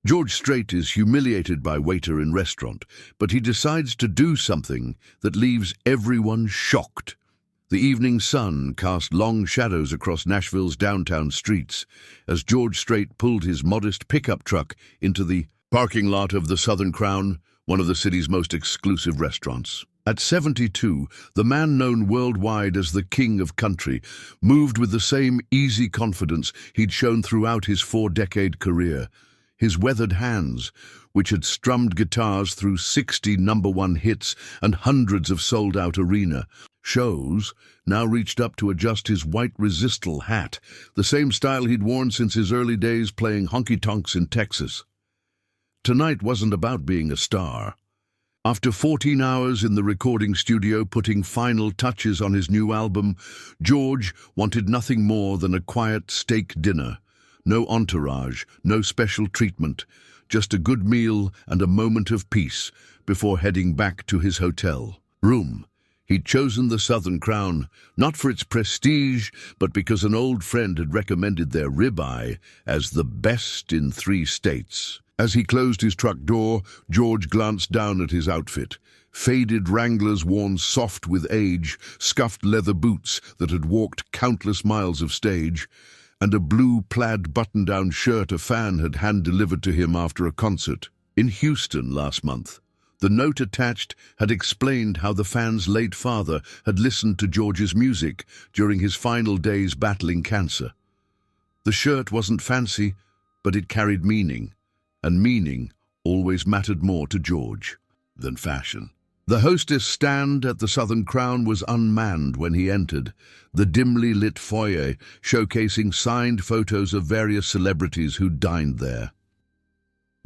George Strait is humiliated by waiter in restaurant, but he decides to do something that leaves everyone shocked. The evening sun cast long shadows across Nashville's downtown streets as George Strait pulled his modest pickup truck into the parking lot of the Southern Crown, one of the city's most exclusive restaurants. At 72, the man known worldwide as the King of Country moved with the same easy confidence he'd shown throughout his 4-decade career. His weathered hands, which had strummed guitars through 60 number-one hits and hundreds of sold-out arena shows, now reached up to adjust his white resistal hat, the same style he'd worn since his early days playing honky-tonks in Texas. Tonight wasn't about being a star. After 14 hours in the recording studio putting final touches on his new album, George wanted nothing more than a quiet steak dinner. No entourage, no special treatment, just a good meal and a moment of peace before heading back to his hotel room. He'd chosen the Southern Crown, not for its prestige, but because an old friend had recommended their ribeye as the best in 3 states. As he closed his truck door, George glanced down at his outfit. Faded Wranglers worn soft with age, scuffed leather boots that had walked countless miles of stage, and a blue plaid button-down shirt a fan had hand-delivered to him after a concert in Houston last month. The note attached had explained how the fan's late father had listened to George's music during his final days battling cancer. The shirt wasn't fancy, but it carried meaning, and meaning always mattered more to George than fashion. The hostess stand at the Southern Crown was unmanned when he entered, the dimly lit foyer showcasing signed photos of various celebrities who dined there.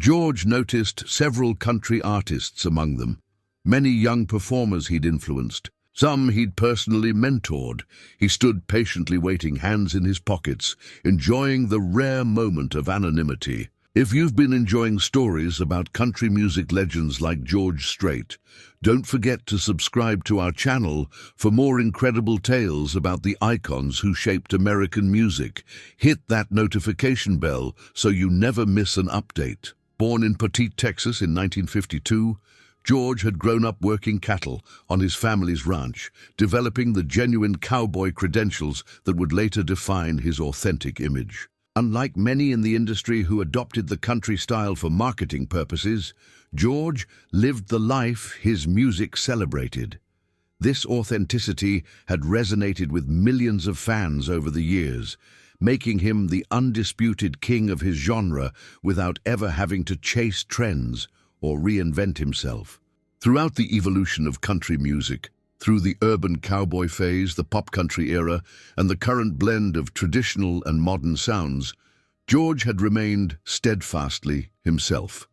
George noticed several country artists among them, many young performers he'd influenced, some he'd personally mentored. He stood patiently waiting, hands in his pockets, enjoying the rare moment of anonymity. If you've been enjoying stories about country music legends like George Strait, don't forget to subscribe to our channel for more incredible tales about the icons who shaped American music. Hit that notification bell so you never miss an update. Born in Petite, Texas in 1952, George had grown up working cattle on his family's ranch, developing the genuine cowboy credentials that would later define his authentic image. Unlike many in the industry who adopted the country style for marketing purposes, George lived the life his music celebrated. This authenticity had resonated with millions of fans over the years, making him the undisputed king of his genre without ever having to chase trends or reinvent himself. Throughout the evolution of country music, through the urban cowboy phase, the pop country era, and the current blend of traditional and modern sounds, George had remained steadfastly himself.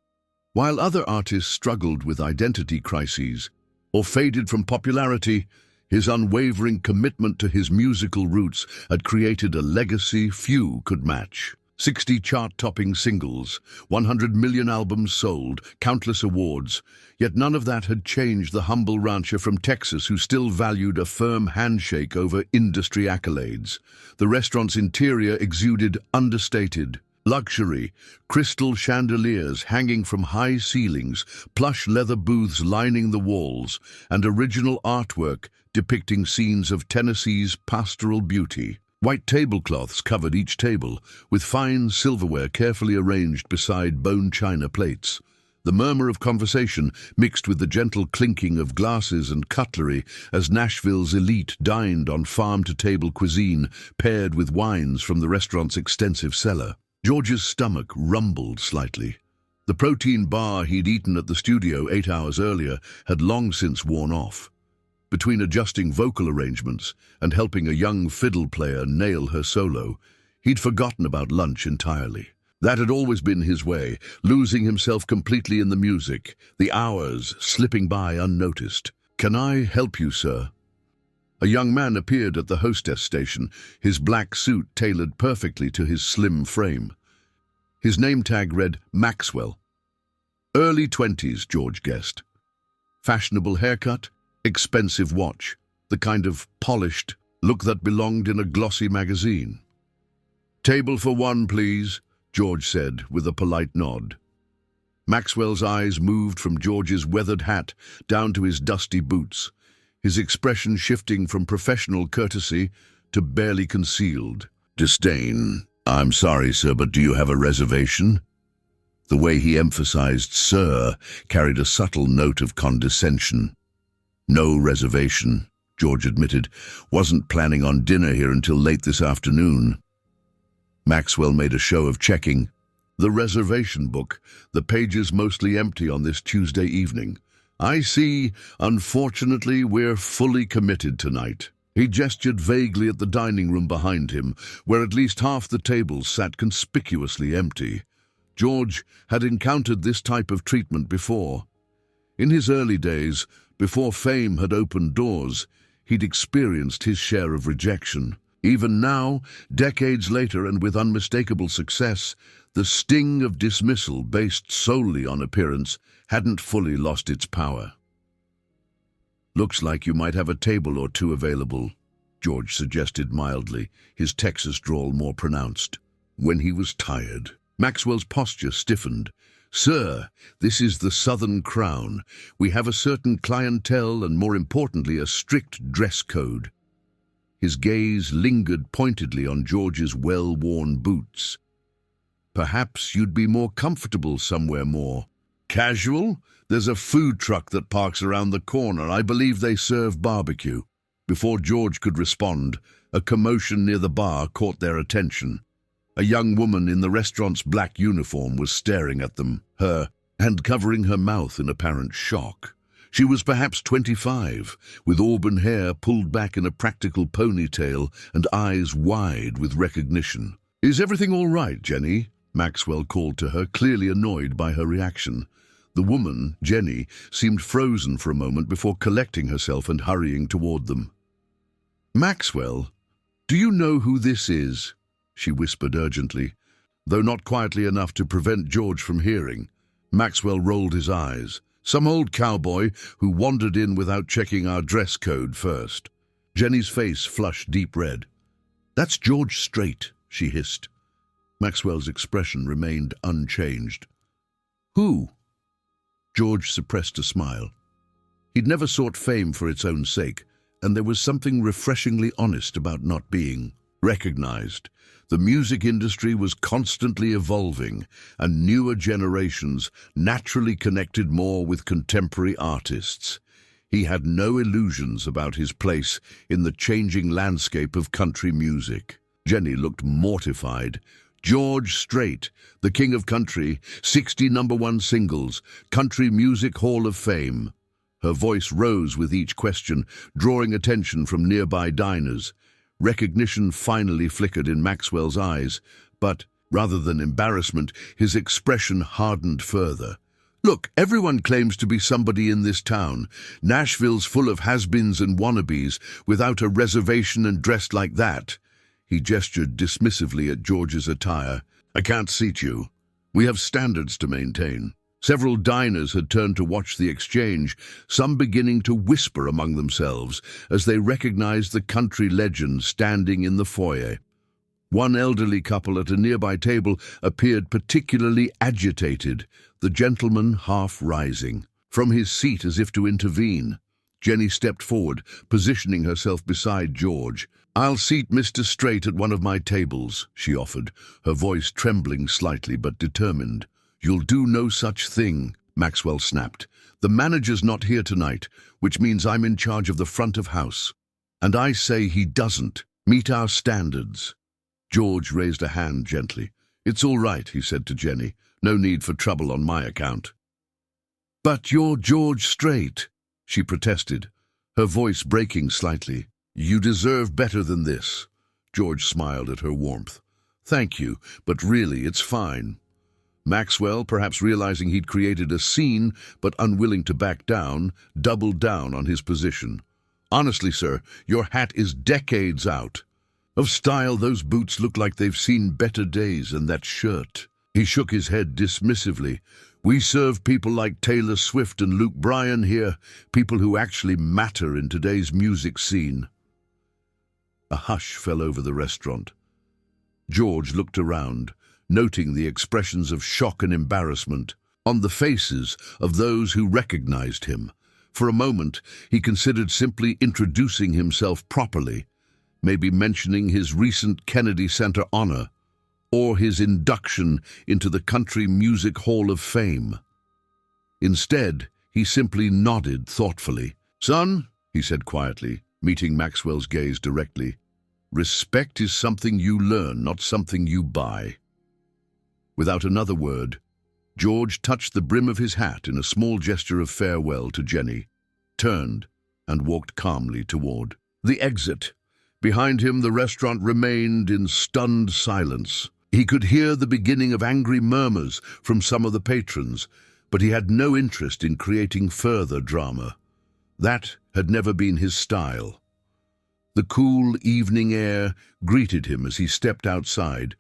While other artists struggled with identity crises or faded from popularity, his unwavering commitment to his musical roots had created a legacy few could match. 60 chart-topping singles, 100 million albums sold, countless awards, yet none of that had changed the humble rancher from Texas who still valued a firm handshake over industry accolades. The restaurant's interior exuded understated luxury, crystal chandeliers hanging from high ceilings, plush leather booths lining the walls, and original artwork depicting scenes of Tennessee's pastoral beauty. White tablecloths covered each table, with fine silverware carefully arranged beside bone china plates. The murmur of conversation mixed with the gentle clinking of glasses and cutlery as Nashville's elite dined on farm-to-table cuisine paired with wines from the restaurant's extensive cellar. George's stomach rumbled slightly. The protein bar he'd eaten at the studio 8 hours earlier had long since worn off. Between adjusting vocal arrangements and helping a young fiddle player nail her solo, he'd forgotten about lunch entirely. That had always been his way, losing himself completely in the music, the hours slipping by unnoticed. "Can I help you, sir?" A young man appeared at the hostess station, his black suit tailored perfectly to his slim frame. His name tag read Maxwell. Early 20s, George guessed. Fashionable haircut, expensive watch, the kind of polished look that belonged in a glossy magazine. "Table for one, please," George said with a polite nod. Maxwell's eyes moved from George's weathered hat down to his dusty boots, his expression shifting from professional courtesy to barely concealed disdain. "I'm sorry, sir, but do you have a reservation?" The way he emphasized "sir" carried a subtle note of condescension. "No reservation," George admitted. "Wasn't planning on dinner here until late this afternoon." Maxwell made a show of checking the reservation book, the pages mostly empty on this Tuesday evening. "I see. Unfortunately, we're fully committed tonight." He gestured vaguely at the dining room behind him, where at least half the tables sat conspicuously empty. George had encountered this type of treatment before. In his early days, before fame had opened doors, he'd experienced his share of rejection. Even now, decades later and with unmistakable success, the sting of dismissal based solely on appearance hadn't fully lost its power. "Looks like you might have a table or two available," George suggested mildly, his Texas drawl more pronounced. When he was tired, Maxwell's posture stiffened. "Sir, this is the Southern Crown. We have a certain clientele and, more importantly, a strict dress code." His gaze lingered pointedly on George's well-worn boots. "Perhaps you'd be more comfortable somewhere more casual? There's a food truck that parks around the corner. I believe they serve barbecue." Before George could respond, a commotion near the bar caught their attention. A young woman in the restaurant's black uniform was staring at them, her hand covering her mouth in apparent shock. She was perhaps 25, with auburn hair pulled back in a practical ponytail and eyes wide with recognition. "Is everything all right, Jenny?" Maxwell called to her, clearly annoyed by her reaction. The woman, Jenny, seemed frozen for a moment before collecting herself and hurrying toward them. "Maxwell, do you know who this is?" she whispered urgently, though not quietly enough to prevent George from hearing. Maxwell rolled his eyes. "Some old cowboy who wandered in without checking our dress code first." Jenny's face flushed deep red. "That's George Strait," she hissed. Maxwell's expression remained unchanged. "Who?" George suppressed a smile. He'd never sought fame for its own sake, and there was something refreshingly honest about not being recognized. The music industry was constantly evolving, and newer generations naturally connected more with contemporary artists. He had no illusions about his place in the changing landscape of country music. Jenny looked mortified. "George Strait, the king of country, 60 #1 singles, Country Music Hall of Fame." Her voice rose with each question, drawing attention from nearby diners. Recognition finally flickered in Maxwell's eyes, but, rather than embarrassment, his expression hardened further. "Look, everyone claims to be somebody in this town. Nashville's full of has-beens and wannabes, without a reservation and dressed like that." He gestured dismissively at George's attire. "I can't seat you. We have standards to maintain." Several diners had turned to watch the exchange, some beginning to whisper among themselves as they recognized the country legend standing in the foyer. One elderly couple at a nearby table appeared particularly agitated, the gentleman half rising from his seat as if to intervene. Jenny stepped forward, positioning herself beside George. "I'll seat Mr. Strait at one of my tables," she offered, her voice trembling slightly but determined. "You'll do no such thing," Maxwell snapped. "The manager's not here tonight, which means I'm in charge of the front of house. And I say he doesn't meet our standards." George raised a hand gently. "It's all right," he said to Jenny. "No need for trouble on my account." "But you're George Strait," she protested, her voice breaking slightly. "You deserve better than this." George smiled at her warmth. "Thank you, but really it's fine." Maxwell, perhaps realizing he'd created a scene but unwilling to back down, doubled down on his position. "Honestly, sir, your hat is decades out of style. Those boots look like they've seen better days, and that shirt." He shook his head dismissively. "We serve people like Taylor Swift and Luke Bryan here, people who actually matter in today's music scene." A hush fell over the restaurant. George looked around, noting the expressions of shock and embarrassment. on the faces of those who recognized him. For a moment, he considered simply introducing himself properly, maybe mentioning his recent Kennedy Center honor or his induction into the Country Music Hall of Fame. Instead, he simply nodded thoughtfully. "Son," he said quietly, meeting Maxwell's gaze directly, "respect is something you learn, not something you buy." Without another word, George touched the brim of his hat in a small gesture of farewell to Jenny, turned, and walked calmly toward the exit. Behind him, the restaurant remained in stunned silence. He could hear the beginning of angry murmurs from some of the patrons, but he had no interest in creating further drama. That had never been his style. The cool evening air greeted him as he stepped outside,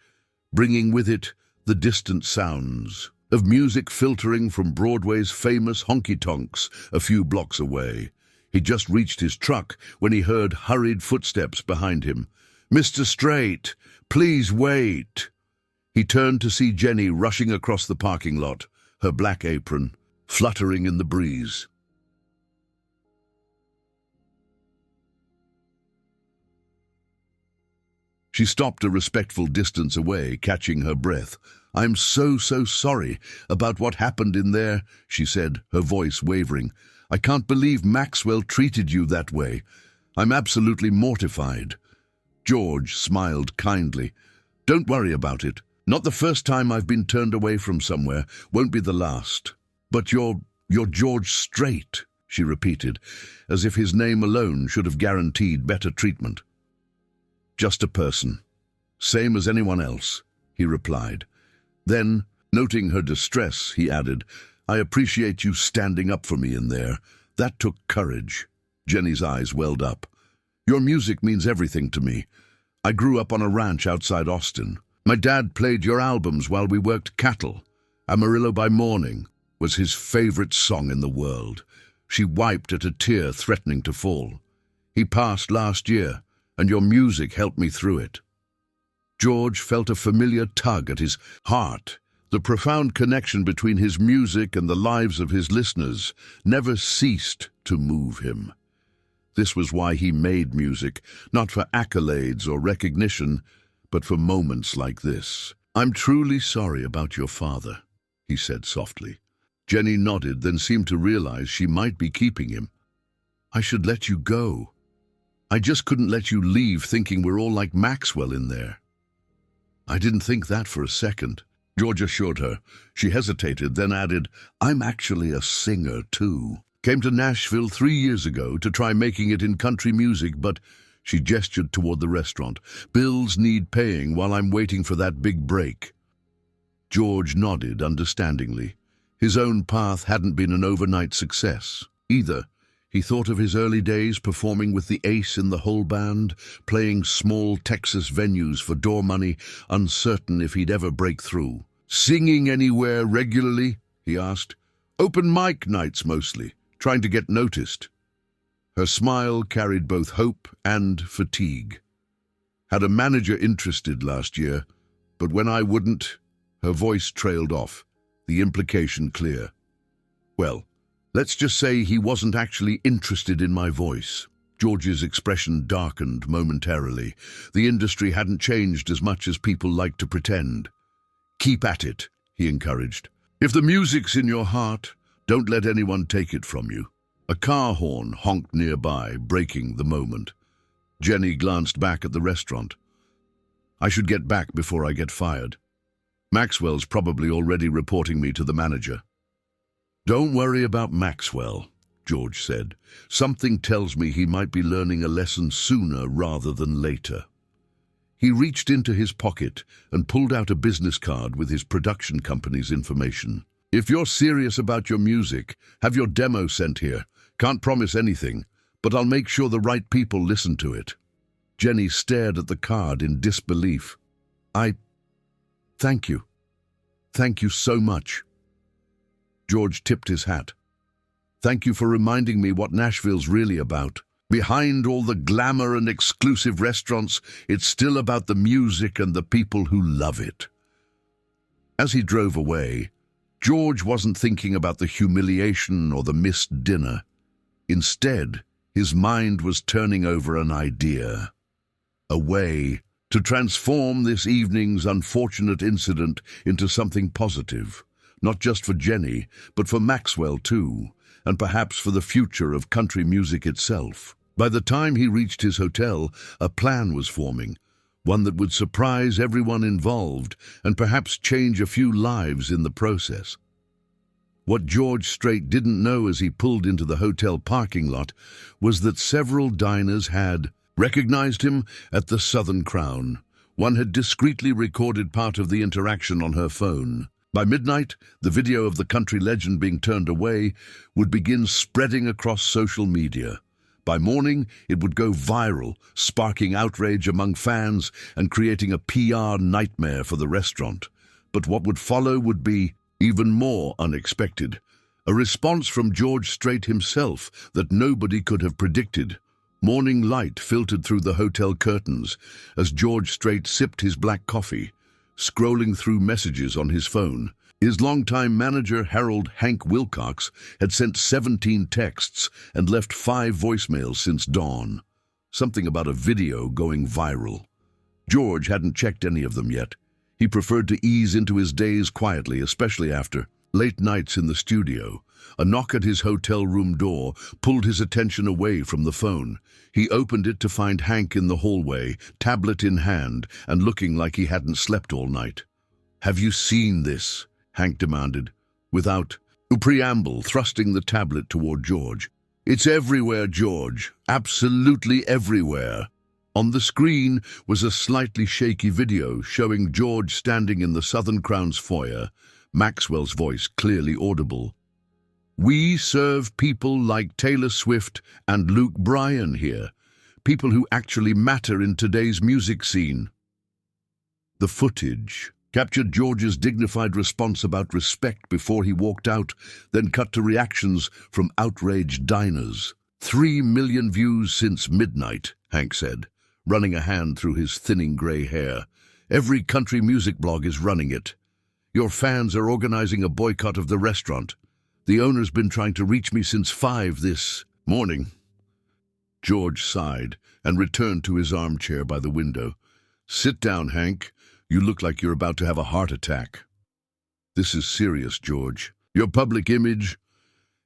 bringing with it the distant sounds of music filtering from Broadway's famous honky-tonks a few blocks away. He just reached his truck when he heard hurried footsteps behind him. "Mr. Strait, please wait." He turned to see Jenny rushing across the parking lot, her black apron fluttering in the breeze. She stopped a respectful distance away, catching her breath. "I'm so sorry about what happened in there," she said, her voice wavering. "I can't believe Maxwell treated you that way. I'm absolutely mortified." George smiled kindly. "Don't worry about it. Not the first time I've been turned away from somewhere, won't be the last." "But you're George Strait," she repeated, as if his name alone should have guaranteed better treatment. "Just a person, same as anyone else," he replied. Then, noting her distress, he added, "I appreciate you standing up for me in there. That took courage." Jenny's eyes welled up. "Your music means everything to me. I grew up on a ranch outside Austin. My dad played your albums while we worked cattle. Amarillo by Morning was his favorite song in the world." She wiped at a tear threatening to fall. "He passed last year, and your music helped me through it." George felt a familiar tug at his heart. The profound connection between his music and the lives of his listeners never ceased to move him. This was why he made music, not for accolades or recognition, but for moments like this. "I'm truly sorry about your father," he said softly. Jenny nodded, then seemed to realize she might be keeping him. "I should let you go. I just couldn't let you leave thinking we're all like Maxwell in there." "I didn't think that for a second," George assured her. She hesitated, then added, "I'm actually a singer too. Came to Nashville 3 years ago to try making it in country music, but..." She gestured toward the restaurant. "Bills need paying while I'm waiting for that big break." George nodded understandingly. His own path hadn't been an overnight success either. He thought of his early days performing with the Ace in the Hole Band, playing small Texas venues for door money, uncertain if he'd ever break through. "Singing anywhere regularly?" he asked. "Open mic nights mostly, trying to get noticed." Her smile carried both hope and fatigue. "Had a manager interested last year, but when I wouldn't..." Her voice trailed off, the implication clear. "Well, let's just say he wasn't actually interested in my voice." George's expression darkened momentarily. The industry hadn't changed as much as people like to pretend. "Keep at it," he encouraged. "If the music's in your heart, don't let anyone take it from you." A car horn honked nearby, breaking the moment. Jenny glanced back at the restaurant. "I should get back before I get fired. Maxwell's probably already reporting me to the manager." "Don't worry about Maxwell," George said. "Something tells me he might be learning a lesson sooner rather than later." He reached into his pocket and pulled out a business card with his production company's information. "If you're serious about your music, have your demo sent here. Can't promise anything, but I'll make sure the right people listen to it." Jenny stared at the card in disbelief. Thank you. Thank you so much." George tipped his hat. "Thank you for reminding me what Nashville's really about. Behind all the glamour and exclusive restaurants, it's still about the music and the people who love it." As he drove away, George wasn't thinking about the humiliation or the missed dinner. Instead, his mind was turning over an idea, a way to transform this evening's unfortunate incident into something positive, not just for Jenny, but for Maxwell too, and perhaps for the future of country music itself. By the time he reached his hotel, a plan was forming, one that would surprise everyone involved and perhaps change a few lives in the process. What George Strait didn't know as he pulled into the hotel parking lot was that several diners had recognized him at the Southern Crown. One had discreetly recorded part of the interaction on her phone. By midnight, the video of the country legend being turned away would begin spreading across social media. By morning, it would go viral, sparking outrage among fans and creating a PR nightmare for the restaurant. But what would follow would be even more unexpected. A response from George Strait himself that nobody could have predicted. Morning light filtered through the hotel curtains as George Strait sipped his black coffee, scrolling through messages on his phone. His longtime manager, Harold Hank Wilcox, had sent 17 texts and left 5 voicemails since dawn. Something about a video going viral. George hadn't checked any of them yet. He preferred to ease into his days quietly, especially after late nights in the studio. A knock at his hotel room door pulled his attention away from the phone. He opened it to find Hank in the hallway, tablet in hand, and looking like he hadn't slept all night. "Have you seen this?" Hank demanded, without a preamble, thrusting the tablet toward George. "It's everywhere, George. Absolutely everywhere." On the screen was a slightly shaky video showing George standing in the Southern Crown's foyer, Maxwell's voice clearly audible. "We serve people like Taylor Swift and Luke Bryan here, people who actually matter in today's music scene." The footage captured George's dignified response about respect before he walked out, then cut to reactions from outraged diners. 3 million views since midnight, Hank said, running a hand through his thinning grey hair. "Every country music blog is running it. Your fans are organizing a boycott of the restaurant. The owner's been trying to reach me since 5 this morning." George sighed and returned to his armchair by the window. "Sit down, Hank. You look like you're about to have a heart attack." "This is serious, George. Your public image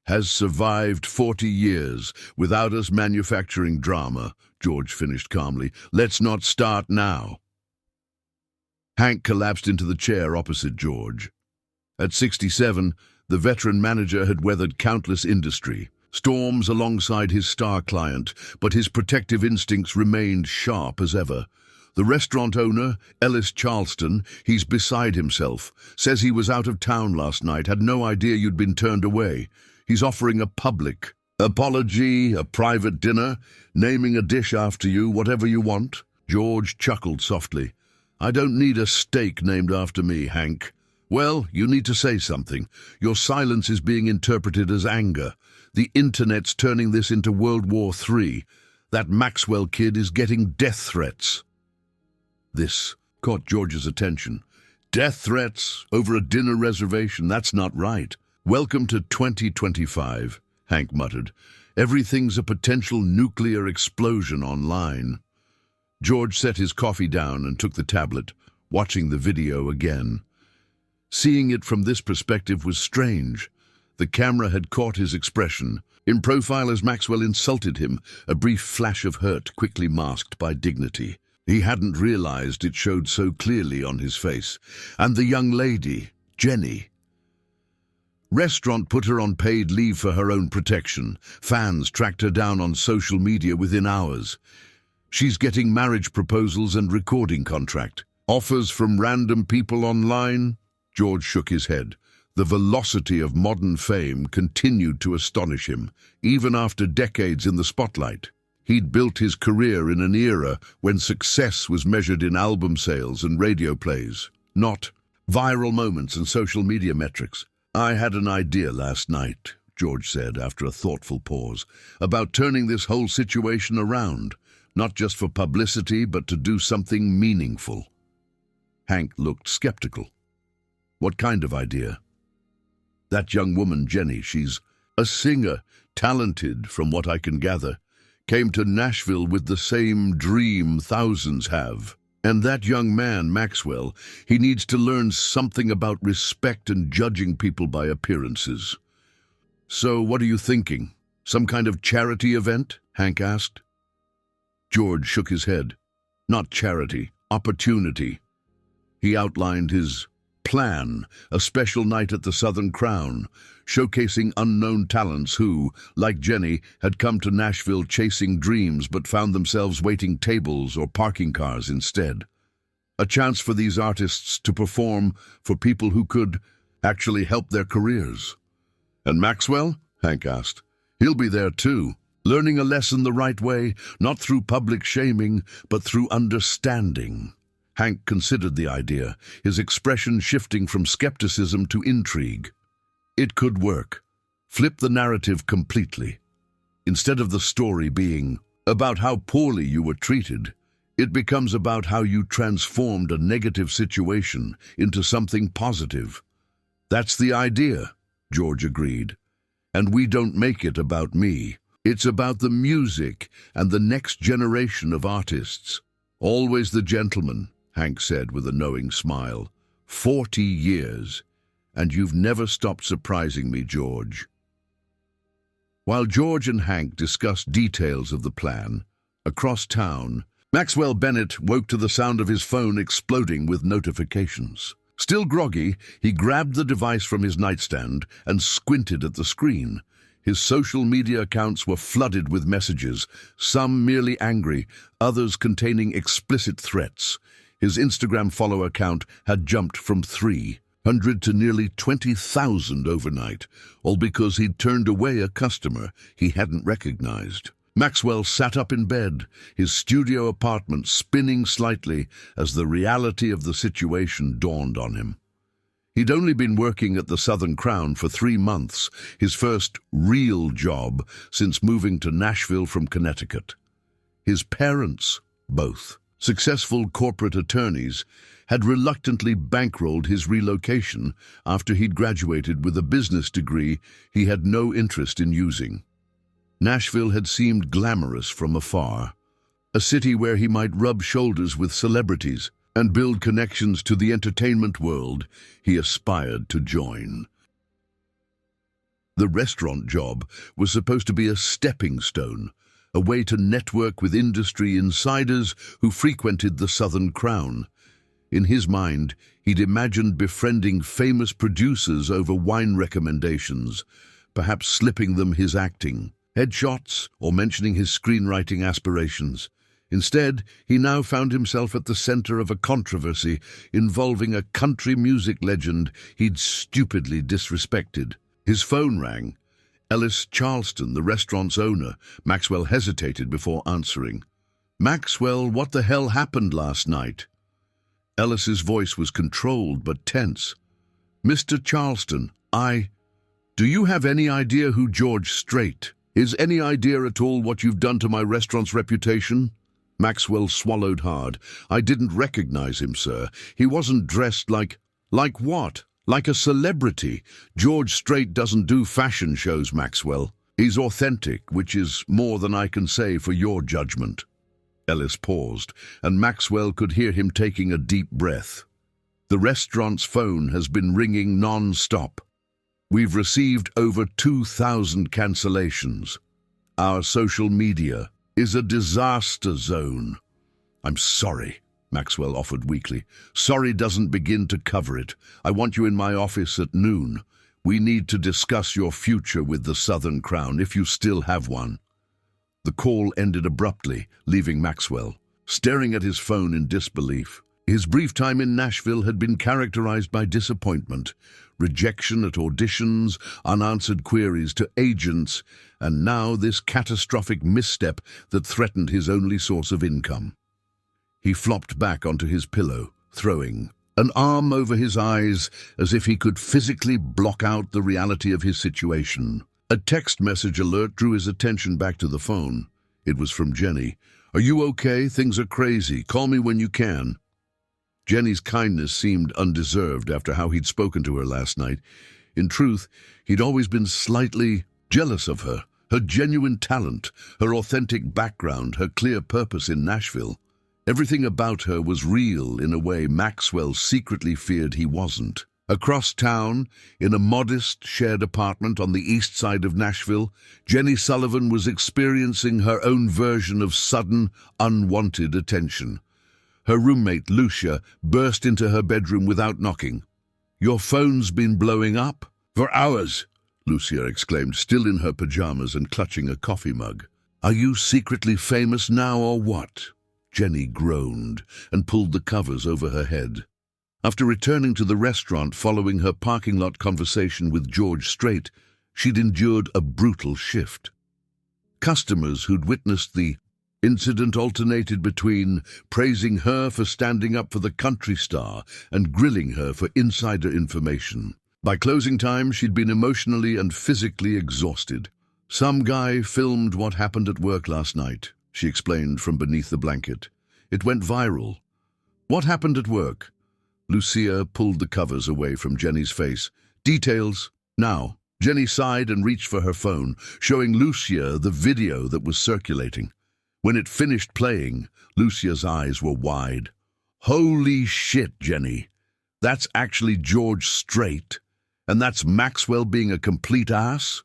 has survived 40 years without us manufacturing drama," George finished calmly. "Let's not start now." Hank collapsed into the chair opposite George. At 67, the veteran manager had weathered countless industry storms alongside his star client, but his protective instincts remained sharp as ever. The restaurant owner, Ellis Charleston, he's beside himself, says he was out of town last night, had no idea you'd been turned away. He's offering a public apology, a private dinner, naming a dish after you, whatever you want. George chuckled softly. "I don't need a steak named after me, Hank." "Well, you need to say something. Your silence is being interpreted as anger. The internet's turning this into World War III. That Maxwell kid is getting death threats." This caught George's attention. "Death threats over a dinner reservation? That's not right." "Welcome to 2025, Hank muttered. "Everything's a potential nuclear explosion online." George set his coffee down and took the tablet, watching the video again. Seeing it from this perspective was strange. The camera had caught his expression. In profile as Maxwell insulted him, a brief flash of hurt quickly masked by dignity. He hadn't realized it showed so clearly on his face. And the young lady, Jenny. Restaurant put her on paid leave for her own protection. Fans tracked her down on social media within hours. She's getting marriage proposals and recording contract. Offers from random people online? George shook his head. The velocity of modern fame continued to astonish him, even after decades in the spotlight. He'd built his career in an era when success was measured in album sales and radio plays, not viral moments and social media metrics. "I had an idea last night," George said after a thoughtful pause, "about turning this whole situation around, not just for publicity, but to do something meaningful." Hank looked skeptical. "What kind of idea?" That young woman, Jenny, she's a singer, talented from what I can gather, came to Nashville with the same dream thousands have. And that young man, Maxwell, he needs to learn something about respect and judging people by appearances. So what are you thinking? Some kind of charity event? Hank asked. George shook his head. Not charity, opportunity. He outlined his plan, a special night at the Southern Crown, showcasing unknown talents who, like Jenny, had come to Nashville chasing dreams but found themselves waiting tables or parking cars instead. A chance for these artists to perform for people who could actually help their careers. And Maxwell? Hank asked. He'll be there too, learning a lesson the right way, not through public shaming, but through understanding. Hank considered the idea, his expression shifting from skepticism to intrigue. It could work. Flip the narrative completely. Instead of the story being about how poorly you were treated, it becomes about how you transformed a negative situation into something positive. That's the idea, George agreed. And we don't make it about me. It's about the music and the next generation of artists. Always the gentleman, Hank said with a knowing smile. 40 years, and you've never stopped surprising me, George. While George and Hank discussed details of the plan, across town, Maxwell Bennett woke to the sound of his phone exploding with notifications. Still groggy, he grabbed the device from his nightstand and squinted at the screen. His social media accounts were flooded with messages, some merely angry, others containing explicit threats. His Instagram follower count had jumped from 300 to nearly 20,000 overnight, all because he'd turned away a customer he hadn't recognized. Maxwell sat up in bed, his studio apartment spinning slightly as the reality of the situation dawned on him. He'd only been working at the Southern Crown for 3 months, his first real job since moving to Nashville from Connecticut. His parents, both successful corporate attorneys, had reluctantly bankrolled his relocation after he'd graduated with a business degree he had no interest in using. Nashville had seemed glamorous from afar, a city where he might rub shoulders with celebrities and build connections to the entertainment world he aspired to join. The restaurant job was supposed to be a stepping stone, a way to network with industry insiders who frequented the Southern Crown. In his mind, he'd imagined befriending famous producers over wine recommendations, perhaps slipping them his acting headshots, or mentioning his screenwriting aspirations. Instead, he now found himself at the center of a controversy involving a country music legend he'd stupidly disrespected. His phone rang. Ellis Charleston, the restaurant's owner. Maxwell hesitated before answering. "Maxwell, what the hell happened last night?" Ellis's voice was controlled but tense. "Mr. Charleston, do you have any idea who George Strait is? Any idea at all what you've done to my restaurant's reputation?" Maxwell swallowed hard. "I didn't recognize him, sir. He wasn't dressed like what? Like a celebrity. George Strait doesn't do fashion shows, Maxwell. He's authentic, which is more than I can say for your judgment." Ellis paused, and Maxwell could hear him taking a deep breath. "The restaurant's phone has been ringing non-stop. We've received over 2,000 cancellations. Our social media is a disaster zone." "I'm sorry," Maxwell offered weakly. "Sorry doesn't begin to cover it. I want you in my office at noon. We need to discuss your future with the Southern Crown, if you still have one." The call ended abruptly, leaving Maxwell staring at his phone in disbelief. His brief time in Nashville had been characterized by disappointment, rejection at auditions, unanswered queries to agents, and now this catastrophic misstep that threatened his only source of income. He flopped back onto his pillow, throwing an arm over his eyes as if he could physically block out the reality of his situation. A text message alert drew his attention back to the phone. It was from Jenny. "Are you okay? Things are crazy. Call me when you can." Jenny's kindness seemed undeserved after how he'd spoken to her last night. In truth, he'd always been slightly jealous of her, her genuine talent, her authentic background, her clear purpose in Nashville. Everything about her was real in a way Maxwell secretly feared he wasn't. Across town, in a modest shared apartment on the east side of Nashville, Jenny Sullivan was experiencing her own version of sudden, unwanted attention. Her roommate, Lucia, burst into her bedroom without knocking. "Your phone's been blowing up?" "For hours," Lucia exclaimed, still in her pajamas and clutching a coffee mug. "Are you secretly famous now or what?" Jenny groaned and pulled the covers over her head. After returning to the restaurant following her parking lot conversation with George Strait, she'd endured a brutal shift. Customers who'd witnessed the incident alternated between praising her for standing up for the country star and grilling her for insider information. By closing time, she'd been emotionally and physically exhausted. "Some guy filmed what happened at work last night," she explained from beneath the blanket. "It went viral." "What happened at work?" Lucia pulled the covers away from Jenny's face. "Details, now." Jenny sighed and reached for her phone, showing Lucia the video that was circulating. When it finished playing, Lucia's eyes were wide. "Holy shit, Jenny. That's actually George Strait, and that's Maxwell being a complete ass?"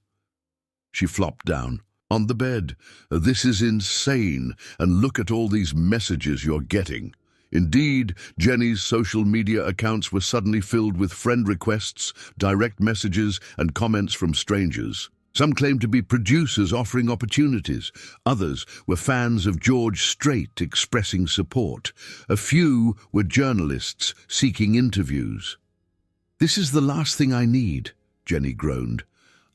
She flopped down on the bed. "This is insane, and look at all these messages you're getting." Indeed, Jenny's social media accounts were suddenly filled with friend requests, direct messages, and comments from strangers. Some claimed to be producers offering opportunities. Others were fans of George Strait expressing support. A few were journalists seeking interviews. "This is the last thing I need," Jenny groaned.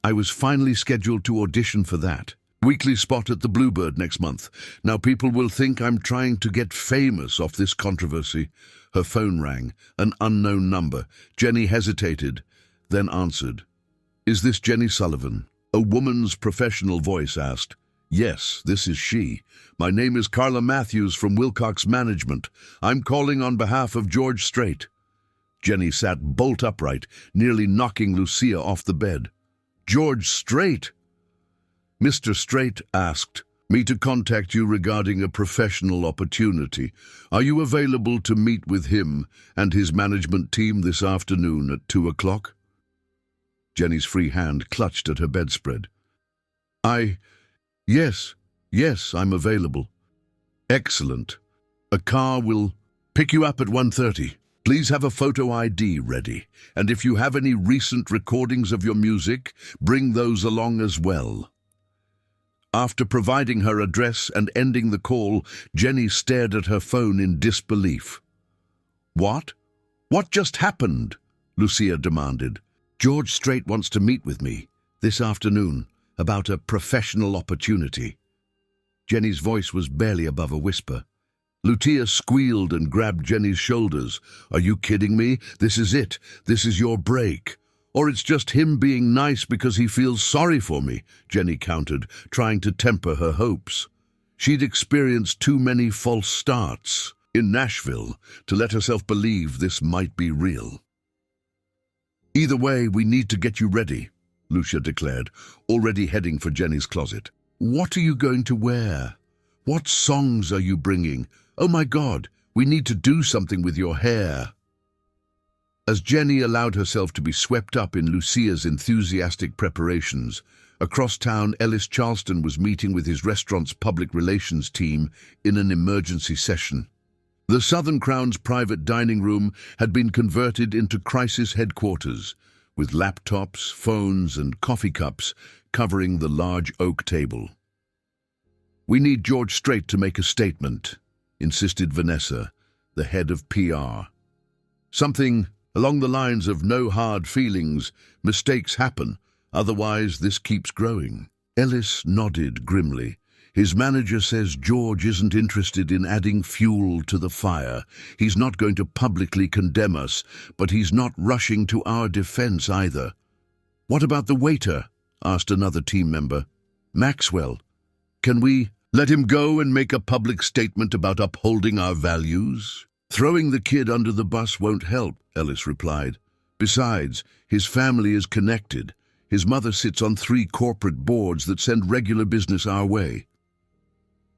"I was finally scheduled to audition for that. Weekly spot at the Bluebird next month. Now people will think I'm trying to get famous off this controversy." Her phone rang, an unknown number. Jenny hesitated, then answered. "Is this Jenny Sullivan?" A woman's professional voice asked. "Yes, this is she. My name is Carla Matthews from Wilcox Management. I'm calling on behalf of George Strait." Jenny sat bolt upright, nearly knocking Lucia off the bed. "George Strait?" "Mr. Strait asked me to contact you regarding a professional opportunity. Are you available to meet with him and his management team this afternoon at 2 o'clock? Jenny's free hand clutched at her bedspread. Yes, I'm available." "Excellent. A car will pick you up at 1:30. Please have a photo ID ready, and if you have any recent recordings of your music, bring those along as well." After providing her address and ending the call, Jenny stared at her phone in disbelief. "What? What just happened?" Lucia demanded. "George Strait wants to meet with me this afternoon about a professional opportunity." Jenny's voice was barely above a whisper. Lucia squealed and grabbed Jenny's shoulders. "Are you kidding me? This is it. This is your break. Or it's just him being nice because he feels sorry for me," Jenny countered, trying to temper her hopes. She'd experienced too many false starts in Nashville to let herself believe this might be real. "Either way, we need to get you ready," Lucia declared, already heading for Jenny's closet. "What are you going to wear? What songs are you bringing? Oh my God, we need to do something with your hair." As Jenny allowed herself to be swept up in Lucia's enthusiastic preparations, across town Ellis Charleston was meeting with his restaurant's public relations team in an emergency session. The Southern Crown's private dining room had been converted into crisis headquarters, with laptops, phones, and coffee cups covering the large oak table. "We need George Strait to make a statement," insisted Vanessa, the head of PR. "Something along the lines of no hard feelings, mistakes happen, otherwise this keeps growing." Ellis nodded grimly. "His manager says George isn't interested in adding fuel to the fire. He's not going to publicly condemn us, but he's not rushing to our defense either." "What about the waiter?" asked another team member. "Maxwell. Can we let him go and make a public statement about upholding our values?" "Throwing the kid under the bus won't help," Ellis replied. Besides, his family is connected. His mother sits on 3 corporate boards that send regular business our way.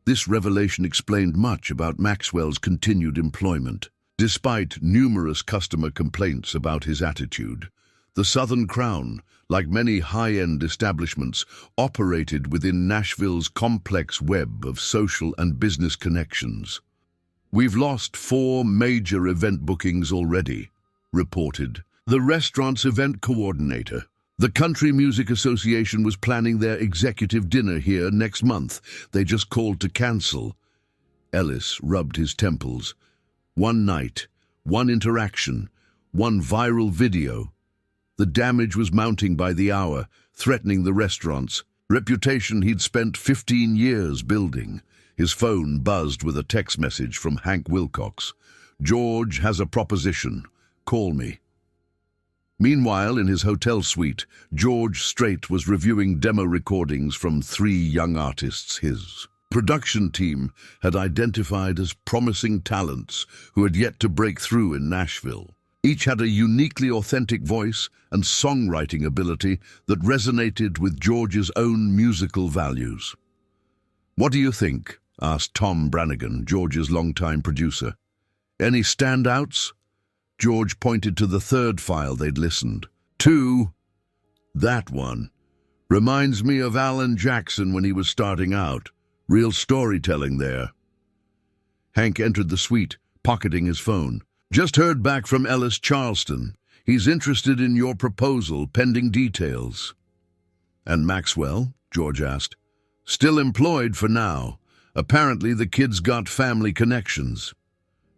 This revelation explained much about Maxwell's continued employment. Despite numerous customer complaints about his attitude, the Southern Crown, like many high-end establishments, operated within Nashville's complex web of social and business connections. "We've lost 4 major event bookings already," reported the restaurant's event coordinator. "The Country Music Association was planning their executive dinner here next month. They just called to cancel." Ellis rubbed his temples. One night, one interaction, one viral video. The damage was mounting by the hour, threatening the restaurant's reputation he'd spent 15 years building. His phone buzzed with a text message from Hank Wilcox. "George has a proposition. Call me." Meanwhile, in his hotel suite, George Strait was reviewing demo recordings from 3 young artists his production team had identified as promising talents who had yet to break through in Nashville. Each had a uniquely authentic voice and songwriting ability that resonated with George's own musical values. "What do you think?" asked Tom Brannigan, George's longtime producer. "Any standouts?" George pointed to the 3rd file they'd listened. "2. That one. Reminds me of Alan Jackson when he was starting out. Real storytelling there." Hank entered the suite, pocketing his phone. "Just heard back from Ellis Charleston. He's interested in your proposal, pending details." "And Maxwell?" George asked. "Still employed for now. Apparently the kid's got family connections."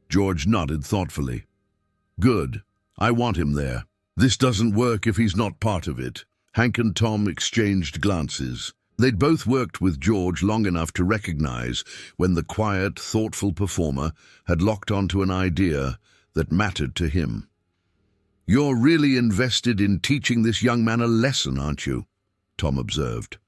George nodded thoughtfully. "Good. I want him there. This doesn't work if he's not part of it." Hank and Tom exchanged glances. They'd both worked with George long enough to recognize when the quiet, thoughtful performer had locked onto an idea that mattered to him. "You're really invested in teaching this young man a lesson, aren't you?" Tom observed.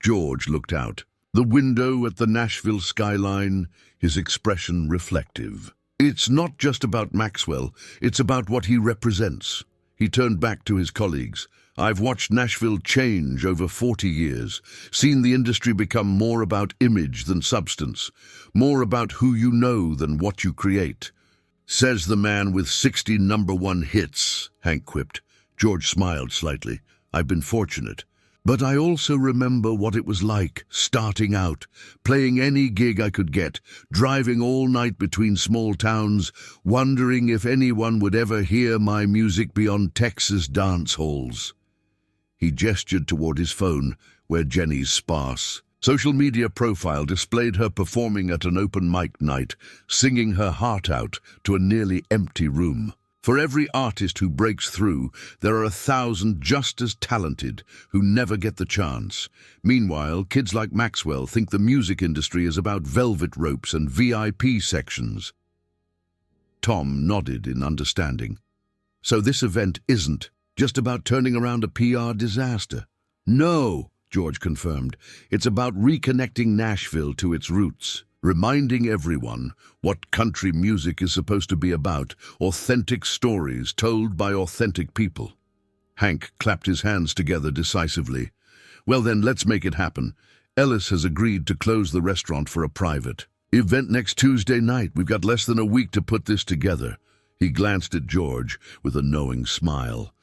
George looked out. The window at the Nashville skyline, his expression reflective. "It's not just about Maxwell, it's about what he represents." He turned back to his colleagues. "I've watched Nashville change over 40 years, seen the industry become more about image than substance, more about who you know than what you create." "Says the man with 60 #1 hits," Hank quipped. George smiled slightly. "I've been fortunate. But I also remember what it was like, starting out, playing any gig I could get, driving all night between small towns, wondering if anyone would ever hear my music beyond Texas dance halls." He gestured toward his phone, where Jenny's sparse social media profile displayed her performing at an open mic night, singing her heart out to a nearly empty room. For every artist who breaks through, there are 1,000 just as talented who never get the chance. Meanwhile, kids like Maxwell think the music industry is about velvet ropes and VIP sections. Tom nodded in understanding. "So this event isn't just about turning around a PR disaster?" "No," George confirmed. "It's about reconnecting Nashville to its roots. Reminding everyone what country music is supposed to be about, authentic stories told by authentic people." Hank clapped his hands together decisively. "Well then, let's make it happen. Ellis has agreed to close the restaurant for a private event next Tuesday night. We've got less than a week to put this together." He glanced at George with a knowing smile.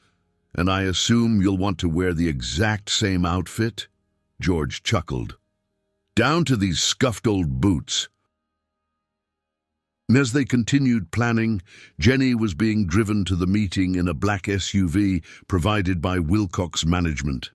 "And I assume you'll want to wear the exact same outfit?" George chuckled. "Down to these scuffed old boots." As they continued planning, Jenny was being driven to the meeting in a black SUV provided by Wilcox Management.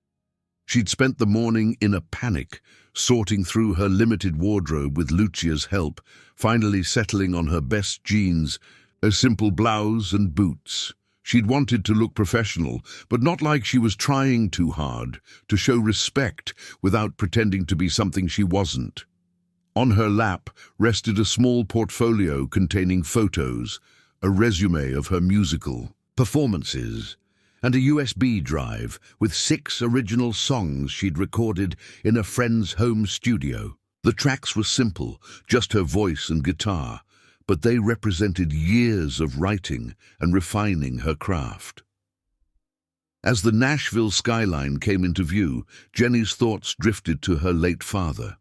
She'd spent the morning in a panic, sorting through her limited wardrobe with Lucia's help, finally settling on her best jeans, a simple blouse and boots. She'd wanted to look professional, but not like she was trying too hard, to show respect without pretending to be something she wasn't. On her lap rested a small portfolio containing photos, a resume of her musical performances, and a USB drive with 6 original songs she'd recorded in a friend's home studio. The tracks were simple, just her voice and guitar, but they represented years of writing and refining her craft. As the Nashville skyline came into view, Jenny's thoughts drifted to her late father.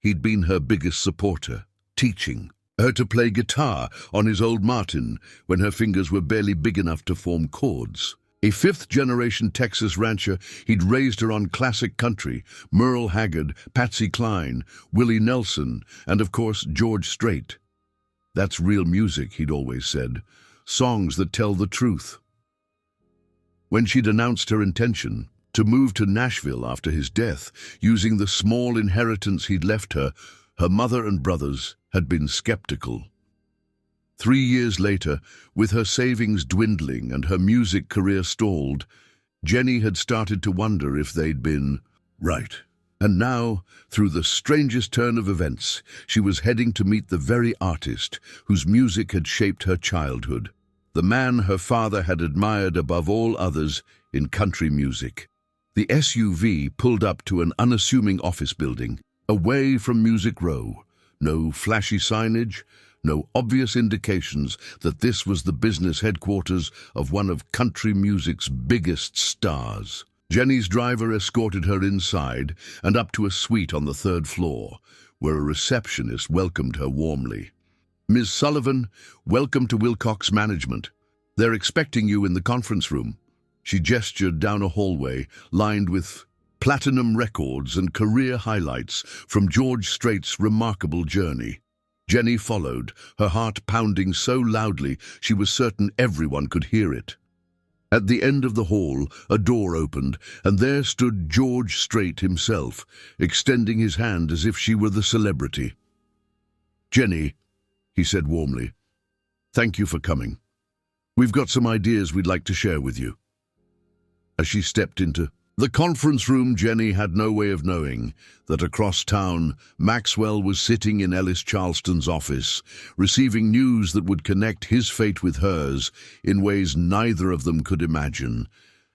He'd been her biggest supporter, teaching her to play guitar on his old Martin when her fingers were barely big enough to form chords. A fifth-generation Texas rancher, he'd raised her on classic country, Merle Haggard, Patsy Cline, Willie Nelson, and of course George Strait. That's real music, he'd always said, songs that tell the truth. When she'd announced her intention to move to Nashville after his death, using the small inheritance he'd left her, her mother and brothers had been skeptical. 3 years later, with her savings dwindling and her music career stalled, Jenny had started to wonder if they'd been right. And now, through the strangest turn of events, she was heading to meet the very artist whose music had shaped her childhood, the man her father had admired above all others in country music. The SUV pulled up to an unassuming office building, away from Music Row. No flashy signage, no obvious indications that this was the business headquarters of one of country music's biggest stars. Jenny's driver escorted her inside and up to a suite on the 3rd floor, where a receptionist welcomed her warmly. "Ms. Sullivan, welcome to Wilcox Management. They're expecting you in the conference room." She gestured down a hallway lined with platinum records and career highlights from George Strait's remarkable journey. Jenny followed, her heart pounding so loudly she was certain everyone could hear it. At the end of the hall, a door opened, and there stood George Strait himself, extending his hand as if she were the celebrity. "Jenny," he said warmly, "thank you for coming. We've got some ideas we'd like to share with you." As she stepped into the conference room, Jenny had no way of knowing that across town, Maxwell was sitting in Ellis Charleston's office, receiving news that would connect his fate with hers in ways neither of them could imagine,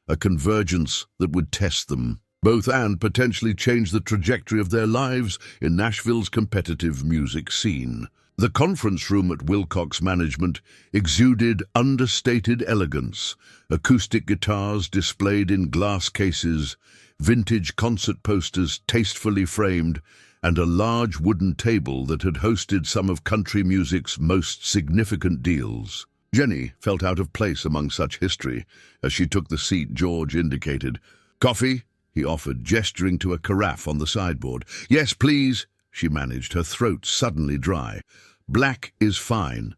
a convergence that would test them both and potentially change the trajectory of their lives in Nashville's competitive music scene. The conference room at Wilcox Management exuded understated elegance, acoustic guitars displayed in glass cases, vintage concert posters tastefully framed, and a large wooden table that had hosted some of country music's most significant deals. Jenny felt out of place among such history as she took the seat George indicated. "Coffee?" he offered, gesturing to a carafe on the sideboard. "Yes, please," she managed, her throat suddenly dry. "Black is fine."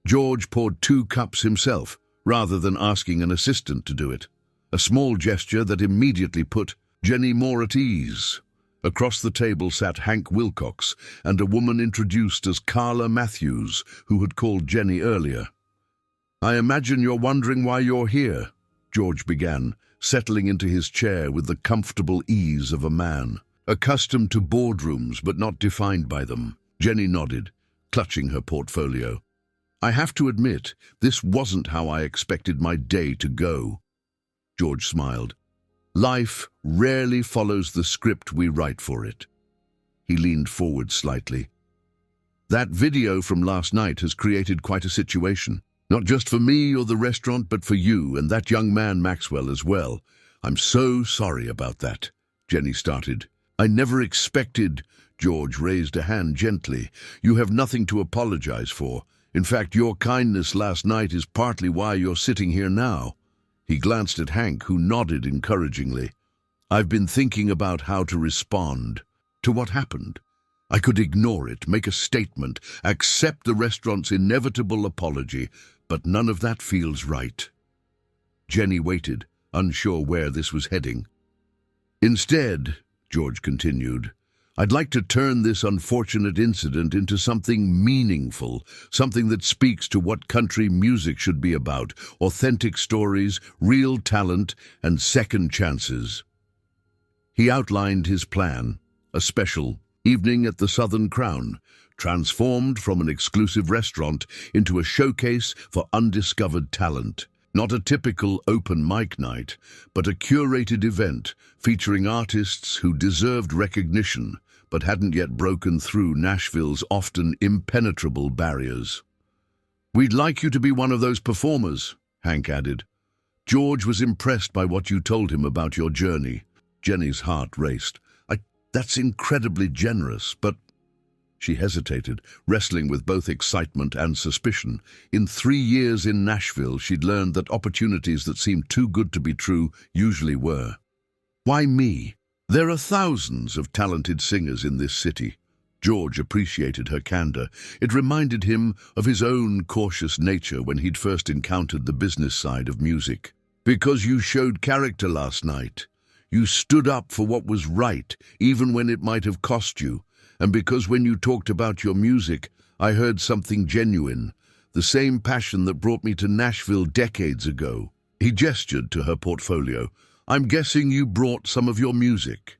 George poured 2 cups himself, rather than asking an assistant to do it, a small gesture that immediately put Jenny more at ease. Across the table sat Hank Wilcox and a woman introduced as Carla Matthews, who had called Jenny earlier. "I imagine you're wondering why you're here," George began, settling into his chair with the comfortable ease of a man accustomed to boardrooms but not defined by them. Jenny nodded, clutching her portfolio. "I have to admit, this wasn't how I expected my day to go." George smiled. "Life rarely follows the script we write for it." He leaned forward slightly. "That video from last night has created quite a situation. Not just for me or the restaurant, but for you and that young man Maxwell as well. I'm so sorry about that," Jenny started. "I never expected—" George raised a hand gently. "You have nothing to apologize for. In fact, your kindness last night is partly why you're sitting here now." He glanced at Hank, who nodded encouragingly. "I've been thinking about how to respond to what happened. I could ignore it, make a statement, accept the restaurant's inevitable apology, but none of that feels right." Jenny waited, unsure where this was heading. "Instead," George continued, "I'd like to turn this unfortunate incident into something meaningful, something that speaks to what country music should be about: authentic stories, real talent, and second chances." He outlined his plan, a special evening at the Southern Crown, transformed from an exclusive restaurant into a showcase for undiscovered talent. Not a typical open mic night, but a curated event featuring artists who deserved recognition but hadn't yet broken through Nashville's often impenetrable barriers. "We'd like you to be one of those performers," Hank added. George was impressed by what you told him about your journey. Jenny's heart raced. That's incredibly generous, but... She hesitated, wrestling with both excitement and suspicion. In 3 years in Nashville, she'd learned that opportunities that seemed too good to be true usually were. Why me? There are thousands of talented singers in this city. George appreciated her candor. It reminded him of his own cautious nature when he'd first encountered the business side of music. Because you showed character last night. You stood up for what was right, even when it might have cost you. And because when you talked about your music, I heard something genuine, the same passion that brought me to Nashville decades ago. He gestured to her portfolio. I'm guessing you brought some of your music.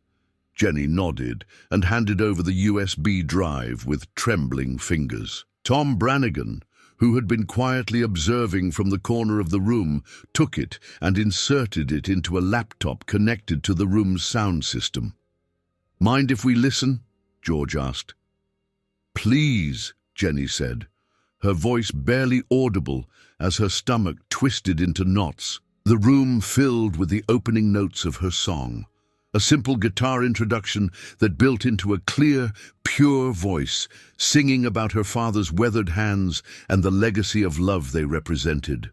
Jenny nodded and handed over the USB drive with trembling fingers. Tom Brannigan, who had been quietly observing from the corner of the room, took it and inserted it into a laptop connected to the room's sound system. Mind if we listen? George asked. Please, Jenny said, her voice barely audible as her stomach twisted into knots. The room filled with the opening notes of her song, a simple guitar introduction that built into a clear, pure voice, singing about her father's weathered hands and the legacy of love they represented.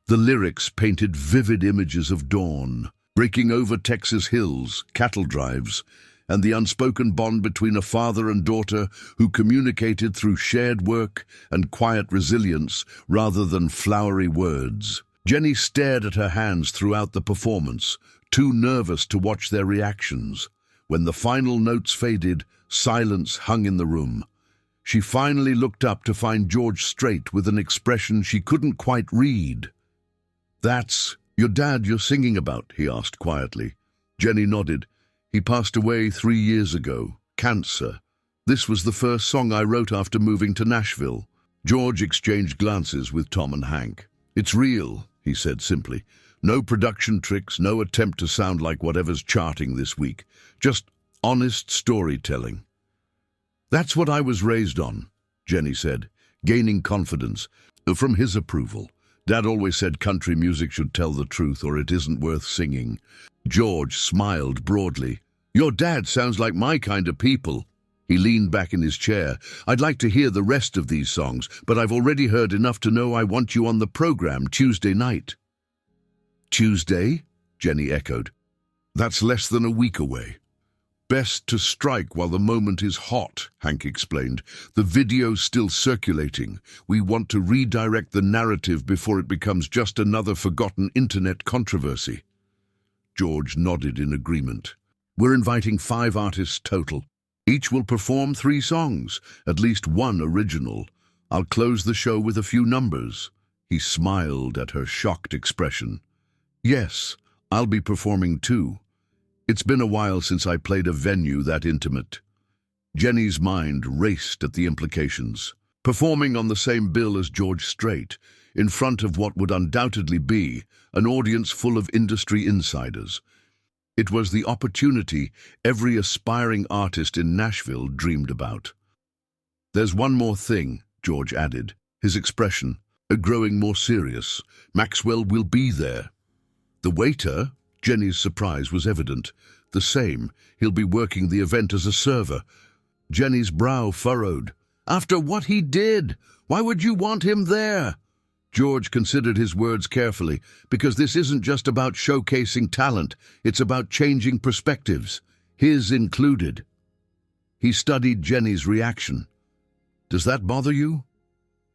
The lyrics painted vivid images of dawn, breaking over Texas hills, cattle drives, and the unspoken bond between a father and daughter who communicated through shared work and quiet resilience rather than flowery words. Jenny stared at her hands throughout the performance, too nervous to watch their reactions. When the final notes faded, silence hung in the room. She finally looked up to find George Strait with an expression she couldn't quite read. That's your dad you're singing about, he asked quietly. Jenny nodded. He passed away 3 years ago. Cancer. This was the first song I wrote after moving to Nashville. George exchanged glances with Tom and Hank. It's real, he said simply. No production tricks, no attempt to sound like whatever's charting this week. Just honest storytelling. That's what I was raised on, Jenny said, gaining confidence. From his approval. Dad always said country music should tell the truth or it isn't worth singing. George smiled broadly. Your dad sounds like my kind of people. He leaned back in his chair. I'd like to hear the rest of these songs, but I've already heard enough to know I want you on the program Tuesday night. Tuesday? Jenny echoed. That's less than a week away. Best to strike while the moment is hot, Hank explained. The video's still circulating. We want to redirect the narrative before it becomes just another forgotten internet controversy. George nodded in agreement. We're inviting 5 artists total. Each will perform 3 songs, at least 1 original. I'll close the show with a few numbers. He smiled at her shocked expression. Yes, I'll be performing too. It's been a while since I played a venue that intimate. Jenny's mind raced at the implications. Performing on the same bill as George Strait, in front of what would undoubtedly be an audience full of industry insiders. It was the opportunity every aspiring artist in Nashville dreamed about. There's one more thing, George added, his expression growing more serious. Maxwell will be there. The waiter? Jenny's surprise was evident. The same. He'll be working the event as a server. Jenny's brow furrowed. After what he did, why would you want him there? George considered his words carefully, because this isn't just about showcasing talent, it's about changing perspectives, his included. He studied Jenny's reaction. Does that bother you?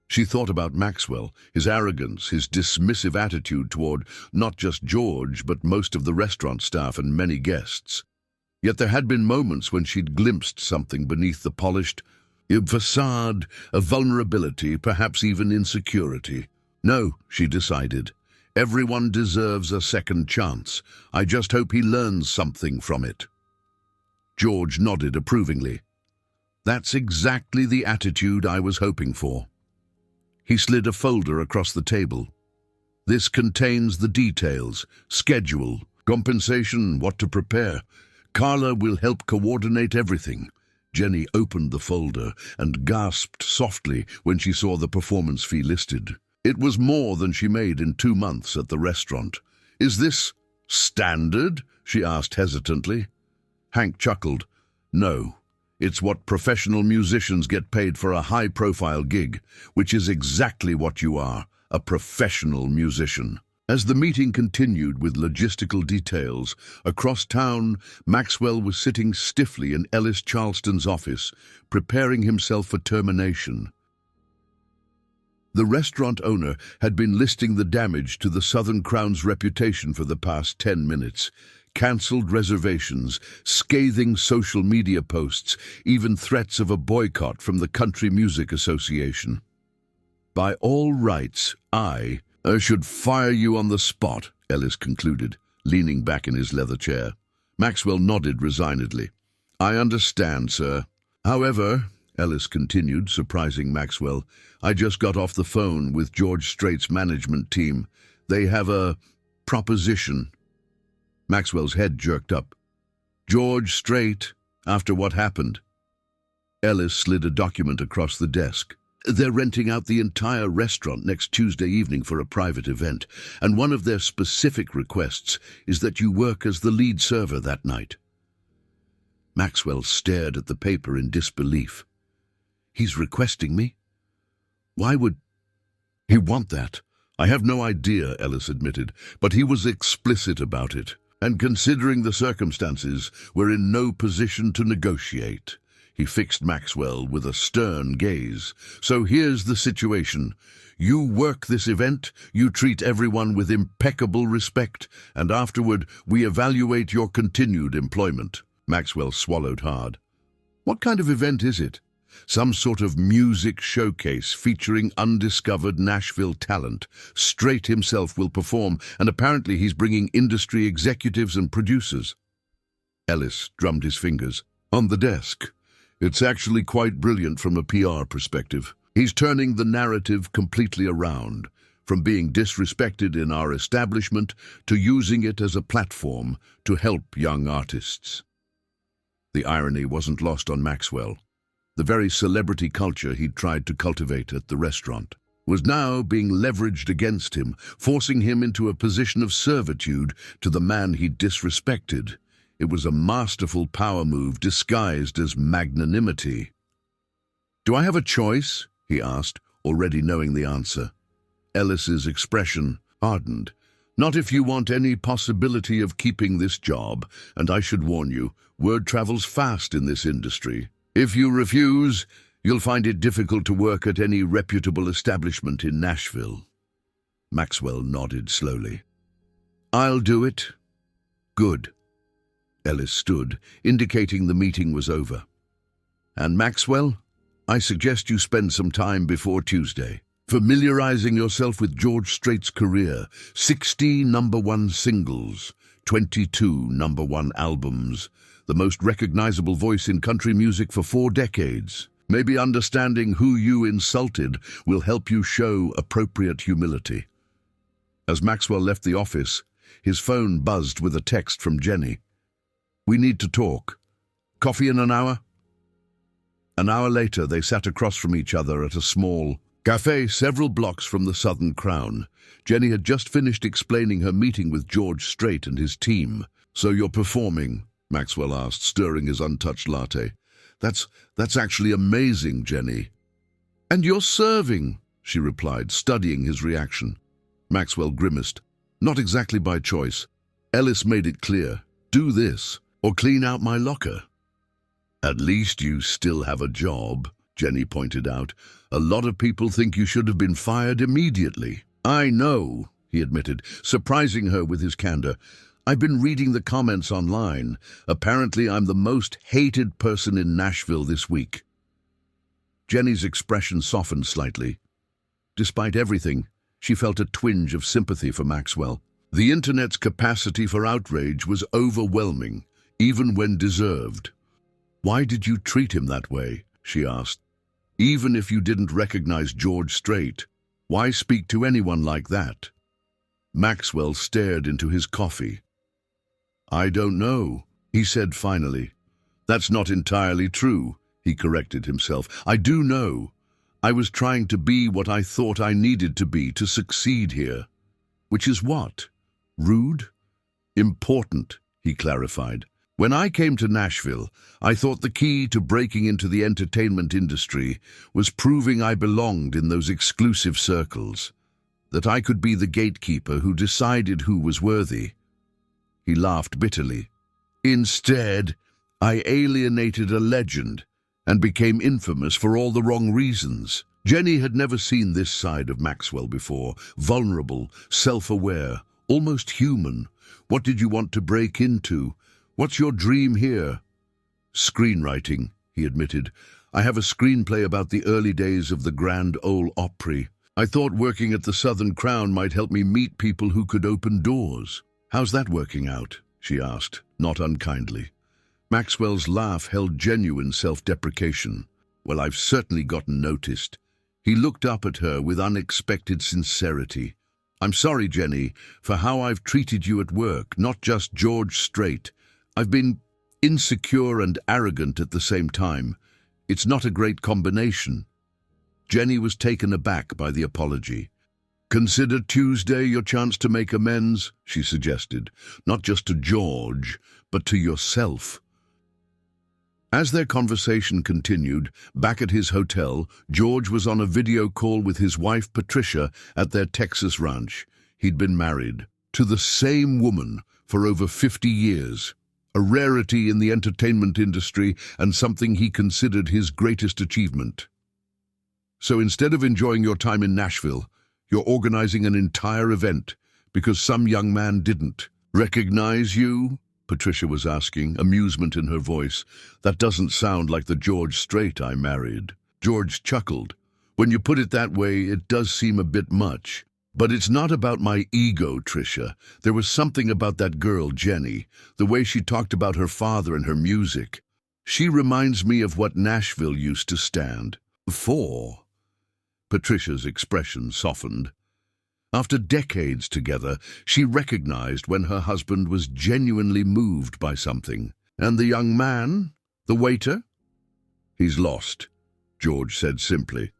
She thought about Maxwell, his arrogance, his dismissive attitude toward not just George, but most of the restaurant staff and many guests. Yet there had been moments when she'd glimpsed something beneath the polished facade of vulnerability, perhaps even insecurity. No, she decided. Everyone deserves a second chance. I just hope he learns something from it. George nodded approvingly. That's exactly the attitude I was hoping for. He slid a folder across the table. This contains the details, schedule, compensation, what to prepare. Carla will help coordinate everything. Jenny opened the folder and gasped softly when she saw the performance fee listed. It was more than she made in 2 months at the restaurant. "Is this standard?" she asked hesitantly. Hank chuckled. "No, it's what professional musicians get paid for a high-profile gig, which is exactly what you are, a professional musician." As the meeting continued with logistical details, across town, Maxwell was sitting stiffly in Ellis Charleston's office, preparing himself for termination. The restaurant owner had been listing the damage to the Southern Crown's reputation for the past 10 minutes. Cancelled reservations, scathing social media posts, even threats of a boycott from the Country Music Association. "By all rights, I should fire you on the spot," Ellis concluded, leaning back in his leather chair. Maxwell nodded resignedly. "I understand, sir. However," Ellis continued, surprising Maxwell, "I just got off the phone with George Strait's management team. They have a proposition." Maxwell's head jerked up. "George Strait, after what happened?" Ellis slid a document across the desk. "They're renting out the entire restaurant next Tuesday evening for a private event, and one of their specific requests is that you work as the lead server that night." Maxwell stared at the paper in disbelief. "He's requesting me? Why would he want that?" "I have no idea," Ellis admitted, "but he was explicit about it. And considering the circumstances, we're in no position to negotiate." He fixed Maxwell with a stern gaze. "So here's the situation. You work this event, you treat everyone with impeccable respect, and afterward we evaluate your continued employment." Maxwell swallowed hard. "What kind of event is it?" "Some sort of music showcase featuring undiscovered Nashville talent. Strait himself will perform, and apparently he's bringing industry executives and producers." Ellis drummed his fingers. "On the desk. It's actually quite brilliant from a PR perspective. He's turning the narrative completely around, from being disrespected in our establishment to using it as a platform to help young artists." The irony wasn't lost on Maxwell. The very celebrity culture he'd tried to cultivate at the restaurant was now being leveraged against him, forcing him into a position of servitude to the man he'd disrespected. It was a masterful power move disguised as magnanimity. "Do I have a choice?" he asked, already knowing the answer. Ellis's expression hardened. "Not if you want any possibility of keeping this job, and I should warn you, word travels fast in this industry. If you refuse, you'll find it difficult to work at any reputable establishment in Nashville." Maxwell nodded slowly. "I'll do it." "Good." Ellis stood, indicating the meeting was over. "And Maxwell, I suggest you spend some time before Tuesday, familiarizing yourself with George Strait's career. 60 #1 singles, 22 #1 albums, the most recognizable voice in country music for 4 decades. Maybe understanding who you insulted will help you show appropriate humility." As Maxwell left the office, his phone buzzed with a text from Jenny. "We need to talk. Coffee in an hour?" An hour later, they sat across from each other at a small cafe several blocks from the Southern Crown. Jenny had just finished explaining her meeting with George Strait and his team. "So you're performing?" Maxwell asked, stirring his untouched latte. That's actually amazing, Jenny." "And you're serving," she replied, studying his reaction. Maxwell grimaced. "Not exactly by choice. Ellis made it clear. Do this, or clean out my locker." "At least you still have a job," Jenny pointed out. "A lot of people think you should have been fired immediately." "I know," he admitted, surprising her with his candor. "I've been reading the comments online. Apparently I'm the most hated person in Nashville this week." Jenny's expression softened slightly. Despite everything, she felt a twinge of sympathy for Maxwell. The internet's capacity for outrage was overwhelming, even when deserved. "Why did you treat him that way?" she asked. "Even if you didn't recognize George Strait, why speak to anyone like that?" Maxwell stared into his coffee. "I don't know," he said finally. "That's not entirely true," he corrected himself. "I do know. I was trying to be what I thought I needed to be to succeed here. Which is what? Rude? Important, he clarified. When I came to Nashville, I thought the key to breaking into the entertainment industry was proving I belonged in those exclusive circles, that I could be the gatekeeper who decided who was worthy. He laughed bitterly. Instead, I alienated a legend and became infamous for all the wrong reasons. Jenny had never seen this side of Maxwell before, vulnerable, self-aware, almost human. What did you want to break into? What's your dream here? Screenwriting, he admitted. I have a screenplay about the early days of the Grand Ole Opry. I thought working at the Southern Crown might help me meet people who could open doors. How's that working out? She asked, not unkindly. Maxwell's laugh held genuine self-deprecation. Well, I've certainly gotten noticed. He looked up at her with unexpected sincerity. I'm sorry, Jenny, for how I've treated you at work, not just George Strait. I've been insecure and arrogant at the same time. It's not a great combination. Jenny was taken aback by the apology. Consider Tuesday your chance to make amends, she suggested, not just to George, but to yourself. As their conversation continued, back at his hotel, George was on a video call with his wife Patricia at their Texas ranch. He'd been married to the same woman for over 50 years. A rarity in the entertainment industry and something he considered his greatest achievement. So instead of enjoying your time in Nashville, you're organizing an entire event because some young man didn't recognize you? Patricia was asking, amusement in her voice. That doesn't sound like the George Strait I married. George chuckled. When you put it that way, it does seem a bit much. But it's not about my ego, Tricia. There was something about that girl, Jenny, the way she talked about her father and her music. She reminds me of what Nashville used to stand for. Patricia's expression softened. After decades together, she recognized when her husband was genuinely moved by something. And the young man? The waiter? He's lost, George said simply.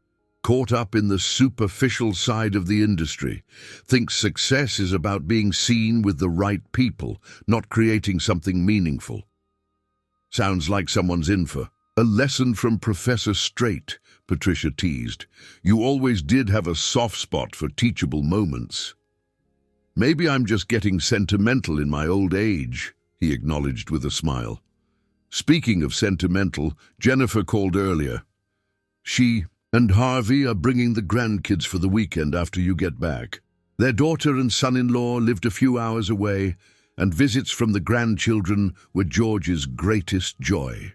Caught up in the superficial side of the industry, thinks success is about being seen with the right people, not creating something meaningful. Sounds like someone's in for a lesson from Professor Strait, Patricia teased. You always did have a soft spot for teachable moments. Maybe I'm just getting sentimental in my old age, he acknowledged with a smile. Speaking of sentimental, Jennifer called earlier. She and Harvey are bringing the grandkids for the weekend after you get back. Their daughter and son-in-law lived a few hours away, and visits from the grandchildren were George's greatest joy.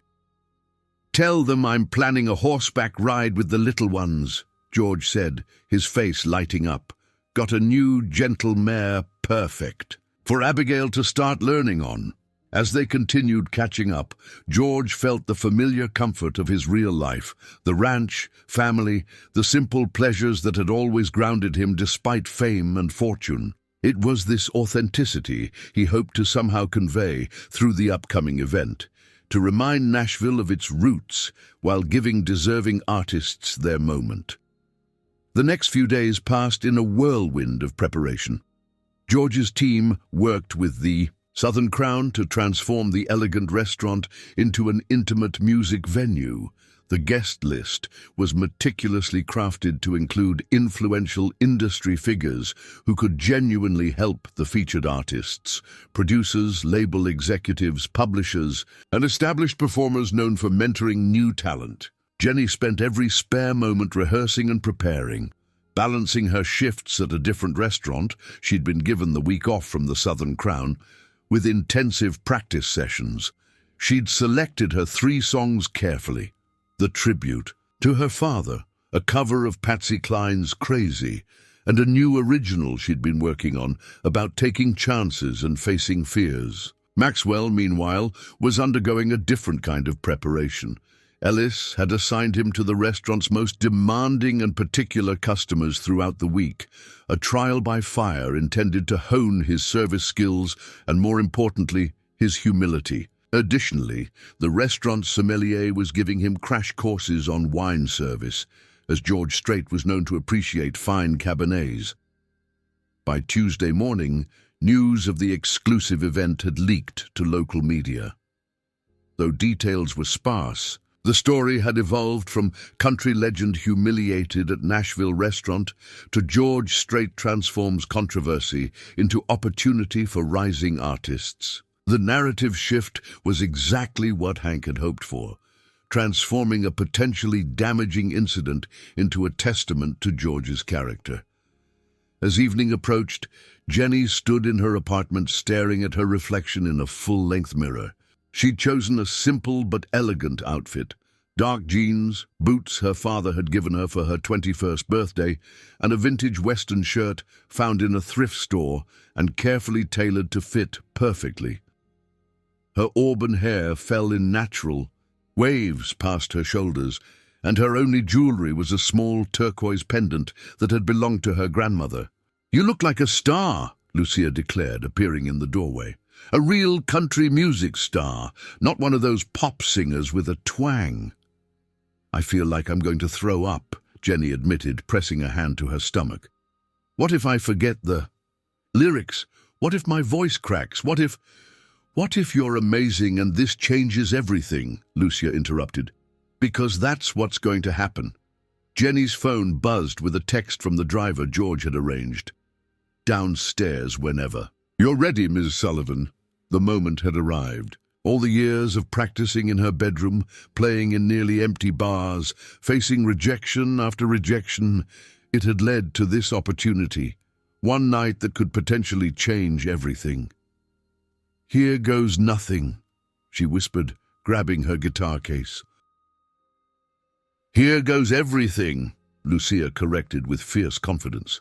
Tell them I'm planning a horseback ride with the little ones, George said, his face lighting up. Got a new gentle mare, perfect, for Abigail to start learning on. As they continued catching up, George felt the familiar comfort of his real life, the ranch, family, the simple pleasures that had always grounded him despite fame and fortune. It was this authenticity he hoped to somehow convey through the upcoming event, to remind Nashville of its roots while giving deserving artists their moment. The next few days passed in a whirlwind of preparation. George's team worked with the Southern Crown to transform the elegant restaurant into an intimate music venue. The guest list was meticulously crafted to include influential industry figures who could genuinely help the featured artists, producers, label executives, publishers, and established performers known for mentoring new talent. Jenny spent every spare moment rehearsing and preparing, balancing her shifts at a different restaurant she'd been given the week off from the Southern Crown, with intensive practice sessions. She'd selected her 3 songs carefully. The tribute to her father, a cover of Patsy Cline's Crazy, and a new original she'd been working on about taking chances and facing fears. Maxwell, meanwhile, was undergoing a different kind of preparation. Ellis had assigned him to the restaurant's most demanding and particular customers throughout the week, a trial by fire intended to hone his service skills and, more importantly, his humility. Additionally, the restaurant sommelier was giving him crash courses on wine service, as George Strait was known to appreciate fine Cabernets. By Tuesday morning, news of the exclusive event had leaked to local media. Though details were sparse, the story had evolved from country legend humiliated at Nashville restaurant to George Strait transforms controversy into opportunity for rising artists. The narrative shift was exactly what Hank had hoped for, transforming a potentially damaging incident into a testament to George's character. As evening approached, Jenny stood in her apartment staring at her reflection in a full-length mirror. She'd chosen a simple but elegant outfit: dark jeans, boots her father had given her for her 21st birthday, and a vintage Western shirt found in a thrift store and carefully tailored to fit perfectly. Her auburn hair fell in natural waves past her shoulders, and her only jewelry was a small turquoise pendant that had belonged to her grandmother. "You look like a star," Lucia declared, appearing in the doorway. "A real country music star, not one of those pop singers with a twang." "I feel like I'm going to throw up," Jenny admitted, pressing a hand to her stomach. "What if I forget the lyrics? What if my voice cracks? What if you're amazing and this changes everything?" Lucia interrupted. "Because that's what's going to happen." Jenny's phone buzzed with a text from the driver George had arranged. "Downstairs whenever." "You're ready, Ms. Sullivan." The moment had arrived. All the years of practicing in her bedroom, playing in nearly empty bars, facing rejection after rejection, it had led to this opportunity, one night that could potentially change everything. "Here goes nothing," she whispered, grabbing her guitar case. "Here goes everything," Lucia corrected with fierce confidence.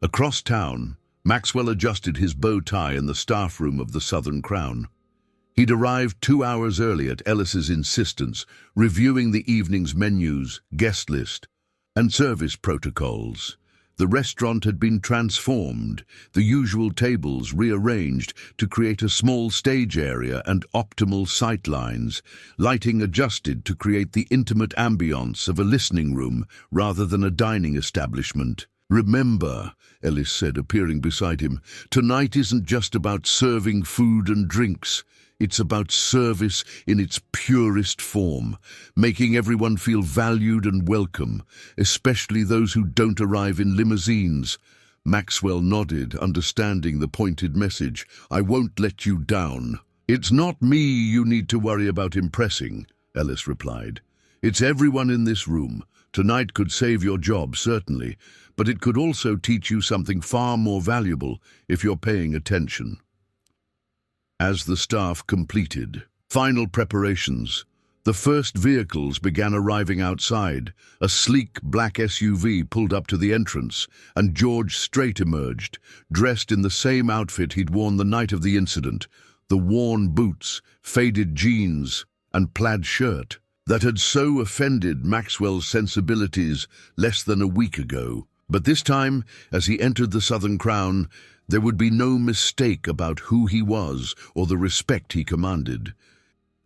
Across town, Maxwell adjusted his bow tie in the staff room of the Southern Crown. He'd arrived 2 hours early at Ellis's insistence, reviewing the evening's menus, guest list, and service protocols. The restaurant had been transformed, the usual tables rearranged to create a small stage area and optimal sight lines, lighting adjusted to create the intimate ambience of a listening room rather than a dining establishment. "Remember," Ellis said, appearing beside him, "tonight isn't just about serving food and drinks. It's about service in its purest form, making everyone feel valued and welcome, especially those who don't arrive in limousines." Maxwell nodded, understanding the pointed message. "I won't let you down." "It's not me you need to worry about impressing," Ellis replied. "It's everyone in this room. Tonight could save your job, certainly, but it could also teach you something far more valuable if you're paying attention." As the staff completed final preparations, the first vehicles began arriving outside. A sleek black SUV pulled up to the entrance, and George Strait emerged, dressed in the same outfit he'd worn the night of the incident, the worn boots, faded jeans, and plaid shirt that had so offended Maxwell's sensibilities less than a week ago. But this time, as he entered the Southern Crown, there would be no mistake about who he was or the respect he commanded.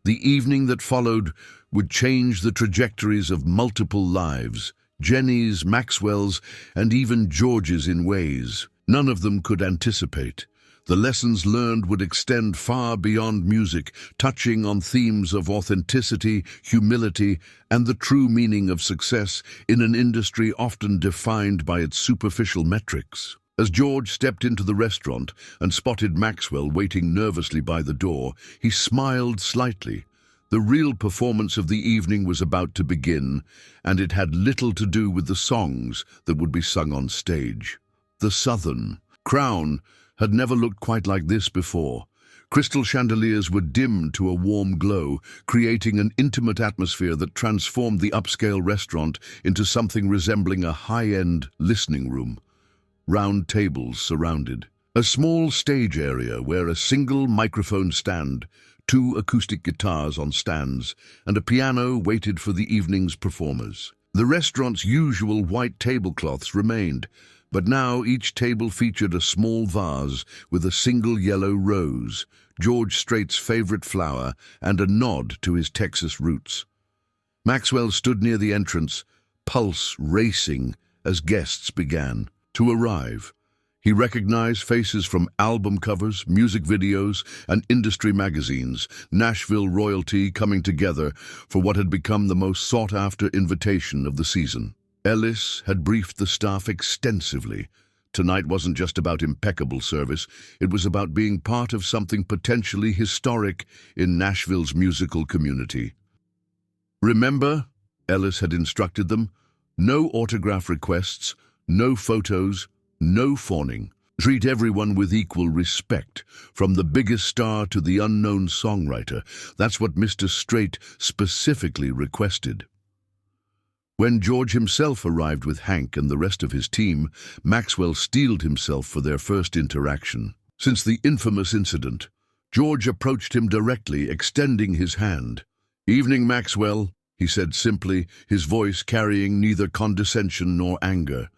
The evening that followed would change the trajectories of multiple lives, Jenny's, Maxwell's, and even George's in ways none of them could anticipate. The lessons learned would extend far beyond music, touching on themes of authenticity, humility, and the true meaning of success in an industry often defined by its superficial metrics. As George stepped into the restaurant and spotted Maxwell waiting nervously by the door, he smiled slightly. The real performance of the evening was about to begin, and it had little to do with the songs that would be sung on stage. The Southern Crown had never looked quite like this before. Crystal chandeliers were dimmed to a warm glow, creating an intimate atmosphere that transformed the upscale restaurant into something resembling a high-end listening room. Round tables surrounded a small stage area where a single microphone stand, 2 acoustic guitars on stands, and a piano waited for the evening's performers. The restaurant's usual white tablecloths remained, but now each table featured a small vase with a single yellow rose, George Strait's favorite flower, and a nod to his Texas roots. Maxwell stood near the entrance, pulse racing as guests began to arrive. He recognized faces from album covers, music videos, and industry magazines, Nashville royalty coming together for what had become the most sought-after invitation of the season. Ellis had briefed the staff extensively. Tonight wasn't just about impeccable service, it was about being part of something potentially historic in Nashville's musical community. "Remember," Ellis had instructed them, "no autograph requests, no photos, no fawning. Treat everyone with equal respect, from the biggest star to the unknown songwriter. That's what Mr. Strait specifically requested." When George himself arrived with Hank and the rest of his team, Maxwell steeled himself for their first interaction. Since the infamous incident, George approached him directly, extending his hand. "Evening, Maxwell," he said simply, his voice carrying neither condescension nor anger.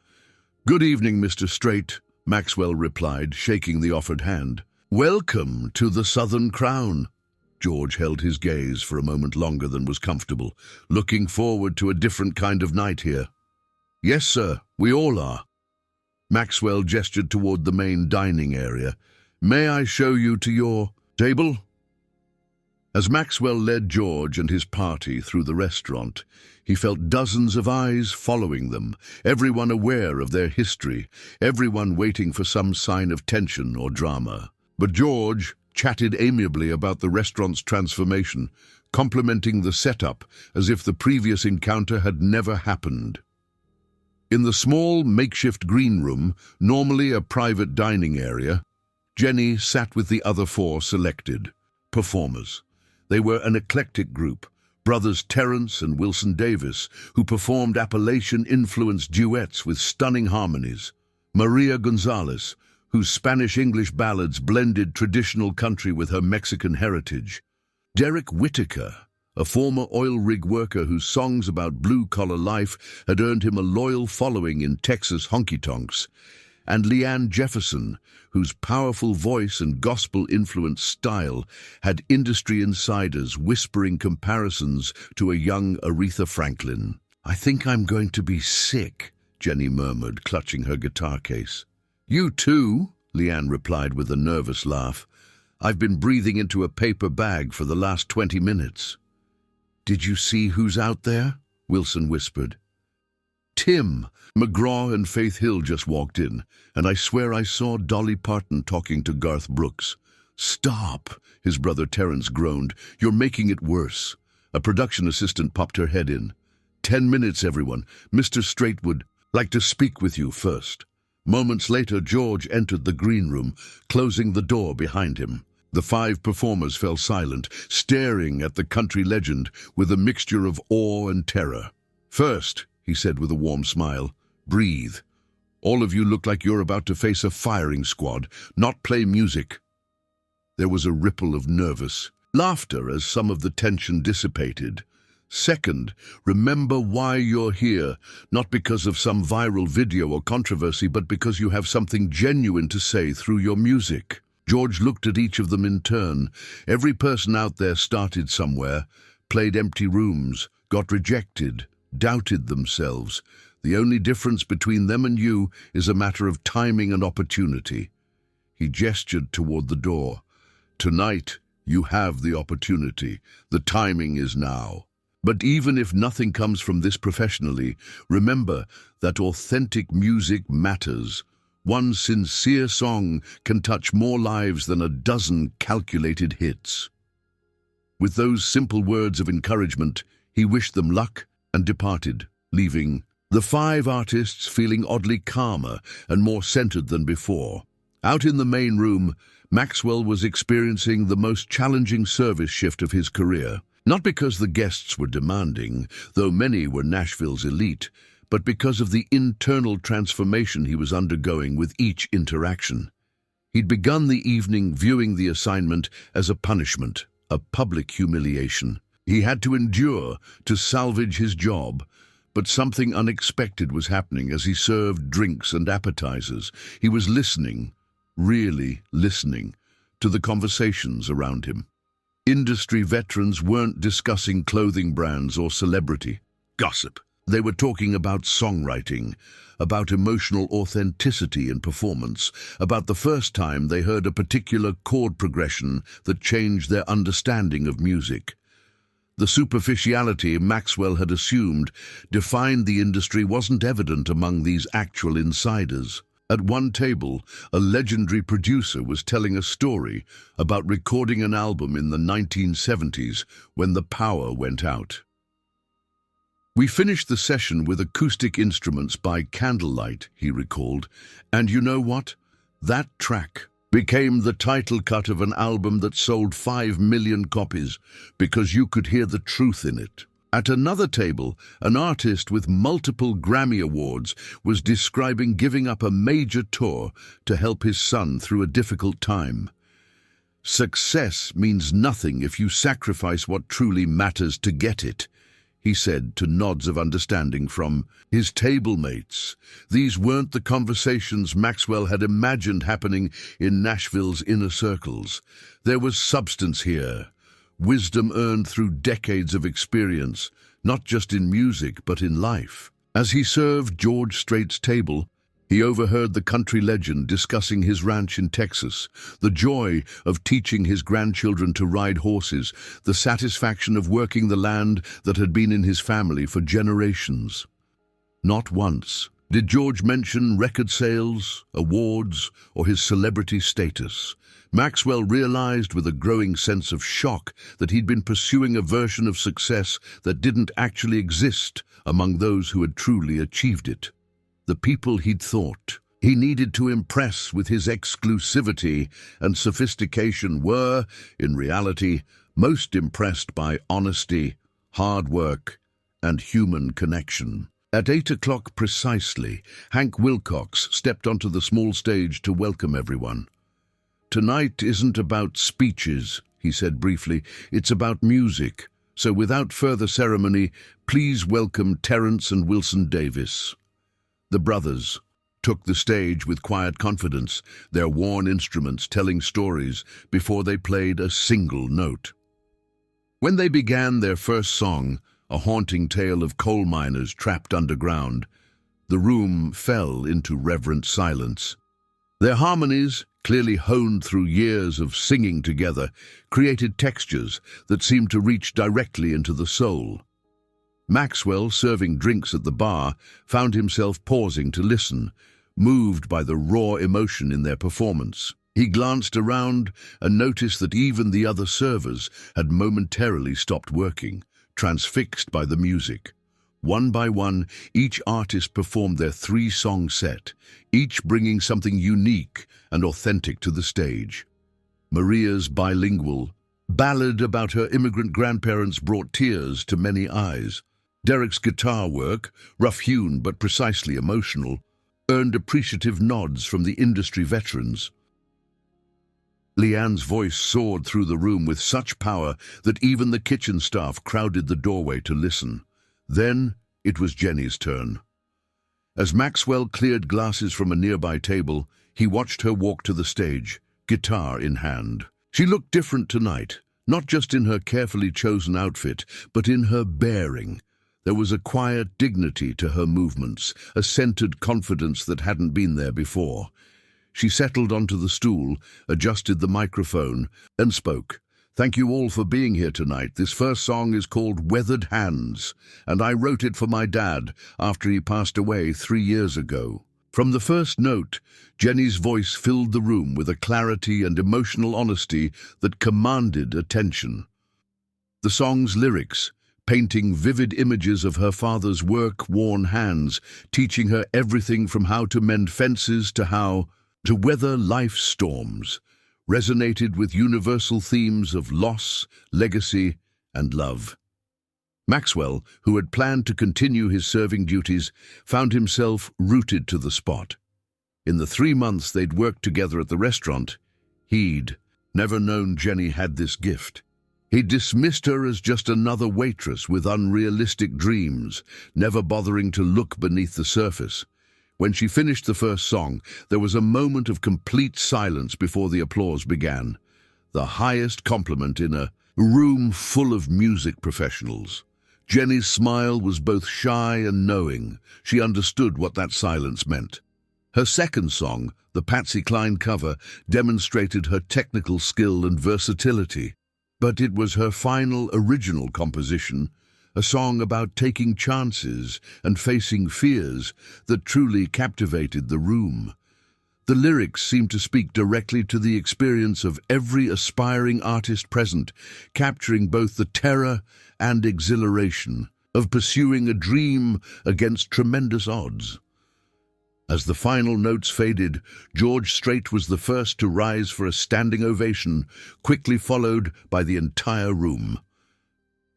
"Good evening, Mr. Strait," Maxwell replied, shaking the offered hand. "Welcome to the Southern Crown." George held his gaze for a moment longer than was comfortable, looking forward to a different kind of night here. "Yes, sir, we all are." Maxwell gestured toward the main dining area. "May I show you to your table?" As Maxwell led George and his party through the restaurant, he felt dozens of eyes following them, everyone aware of their history, everyone waiting for some sign of tension or drama. But George chatted amiably about the restaurant's transformation, complimenting the setup as if the previous encounter had never happened. In the small, makeshift green room, normally a private dining area, Jenny sat with the other four selected performers. They were an eclectic group, brothers Terrence and Wilson Davis, who performed Appalachian-influenced duets with stunning harmonies. Maria Gonzalez, whose Spanish-English ballads blended traditional country with her Mexican heritage. Derek Whitaker, a former oil rig worker whose songs about blue-collar life had earned him a loyal following in Texas honky-tonks. And Leanne Jefferson, whose powerful voice and gospel-influenced style had industry insiders whispering comparisons to a young Aretha Franklin. "I think I'm going to be sick," Jenny murmured, clutching her guitar case. "You too," Leanne replied with a nervous laugh. "I've been breathing into a paper bag for the last 20 minutes. "Did you see who's out there?" Wilson whispered. "Tim, McGraw and Faith Hill just walked in, and I swear I saw Dolly Parton talking to Garth Brooks." "Stop," his brother Terrence groaned. "You're making it worse." A production assistant popped her head in. 10 minutes, everyone. Mr. Strait would like to speak with you first." Moments later, George entered the green room, closing the door behind him. The 5 performers fell silent, staring at the country legend with a mixture of awe and terror. "First," he said with a warm smile, "breathe. All of you look like you're about to face a firing squad, not play music." There was a ripple of nervous laughter as some of the tension dissipated. "Second, remember why you're here, not because of some viral video or controversy, but because you have something genuine to say through your music." George looked at each of them in turn. Every person out there started somewhere, played empty rooms, got rejected, doubted themselves. The only difference between them and you is a matter of timing and opportunity. He gestured toward the door. "Tonight, you have the opportunity. The timing is now. But even if nothing comes from this professionally, remember that authentic music matters. One sincere song can touch more lives than a dozen calculated hits." With those simple words of encouragement, he wished them luck and departed, leaving the 5 artists feeling oddly calmer and more centered than before. Out in the main room, Maxwell was experiencing the most challenging service shift of his career. Not because the guests were demanding, though many were Nashville's elite, but because of the internal transformation he was undergoing with each interaction. He'd begun the evening viewing the assignment as a punishment, a public humiliation. He had to endure to salvage his job, but something unexpected was happening as he served drinks and appetizers. He was listening, really listening, to the conversations around him. Industry veterans weren't discussing clothing brands or celebrity gossip. They were talking about songwriting, about emotional authenticity in performance, about the first time they heard a particular chord progression that changed their understanding of music. The superficiality Maxwell had assumed defined the industry wasn't evident among these actual insiders. At one table, a legendary producer was telling a story about recording an album in the 1970s when the power went out. "We finished the session with acoustic instruments by candlelight," he recalled, "and you know what? That track became the title cut of an album that sold 5 million copies because you could hear the truth in it." At another table, an artist with multiple Grammy Awards was describing giving up a major tour to help his son through a difficult time. "Success means nothing if you sacrifice what truly matters to get it," he said, to nods of understanding from his table mates. These weren't the conversations Maxwell had imagined happening in Nashville's inner circles. There was substance here. Wisdom earned through decades of experience, not just in music, but in life. As he served George Strait's table, he overheard the country legend discussing his ranch in Texas, the joy of teaching his grandchildren to ride horses, the satisfaction of working the land that had been in his family for generations. Not once did George mention record sales, awards, or his celebrity status. Maxwell realized with a growing sense of shock that he'd been pursuing a version of success that didn't actually exist among those who had truly achieved it. The people he'd thought he needed to impress with his exclusivity and sophistication were, in reality, most impressed by honesty, hard work, and human connection. At 8 o'clock precisely, Hank Wilcox stepped onto the small stage to welcome everyone. "Tonight isn't about speeches," he said briefly. "It's about music. So without further ceremony, please welcome Terrence and Wilson Davis." The brothers took the stage with quiet confidence, their worn instruments telling stories before they played a single note. When they began their first song, a haunting tale of coal miners trapped underground, the room fell into reverent silence. Their harmonies, clearly honed through years of singing together, created textures that seemed to reach directly into the soul. Maxwell, serving drinks at the bar, found himself pausing to listen, moved by the raw emotion in their performance. He glanced around and noticed that even the other servers had momentarily stopped working, transfixed by the music. One by one, each artist performed their 3-song set, each bringing something unique and authentic to the stage. Maria's bilingual ballad about her immigrant grandparents brought tears to many eyes. Derek's guitar work, rough-hewn but precisely emotional, earned appreciative nods from the industry veterans. Leanne's voice soared through the room with such power that even the kitchen staff crowded the doorway to listen. Then it was Jenny's turn. As Maxwell cleared glasses from a nearby table, he watched her walk to the stage, guitar in hand. She looked different tonight, not just in her carefully chosen outfit, but in her bearing. There was a quiet dignity to her movements, a centered confidence that hadn't been there before. She settled onto the stool, adjusted the microphone, and spoke. "Thank you all for being here tonight. This first song is called Weathered Hands, and I wrote it for my dad after he passed away 3 years ago." From the first note, Jenny's voice filled the room with a clarity and emotional honesty that commanded attention. The song's lyrics, painting vivid images of her father's work-worn hands, teaching her everything from how to mend fences to how to weather life's storms, resonated with universal themes of loss, legacy, and love. Maxwell, who had planned to continue his serving duties, found himself rooted to the spot. In the 3 months they'd worked together at the restaurant, he'd never known Jenny had this gift. He dismissed her as just another waitress with unrealistic dreams, never bothering to look beneath the surface. When she finished the first song, there was a moment of complete silence before the applause began, the highest compliment in a room full of music professionals. Jenny's smile was both shy and knowing. She understood what that silence meant. Her second song, the Patsy Cline cover, demonstrated her technical skill and versatility. But it was her final original composition, a song about taking chances and facing fears, that truly captivated the room. The lyrics seemed to speak directly to the experience of every aspiring artist present, capturing both the terror and exhilaration of pursuing a dream against tremendous odds. As the final notes faded, George Strait was the first to rise for a standing ovation, quickly followed by the entire room.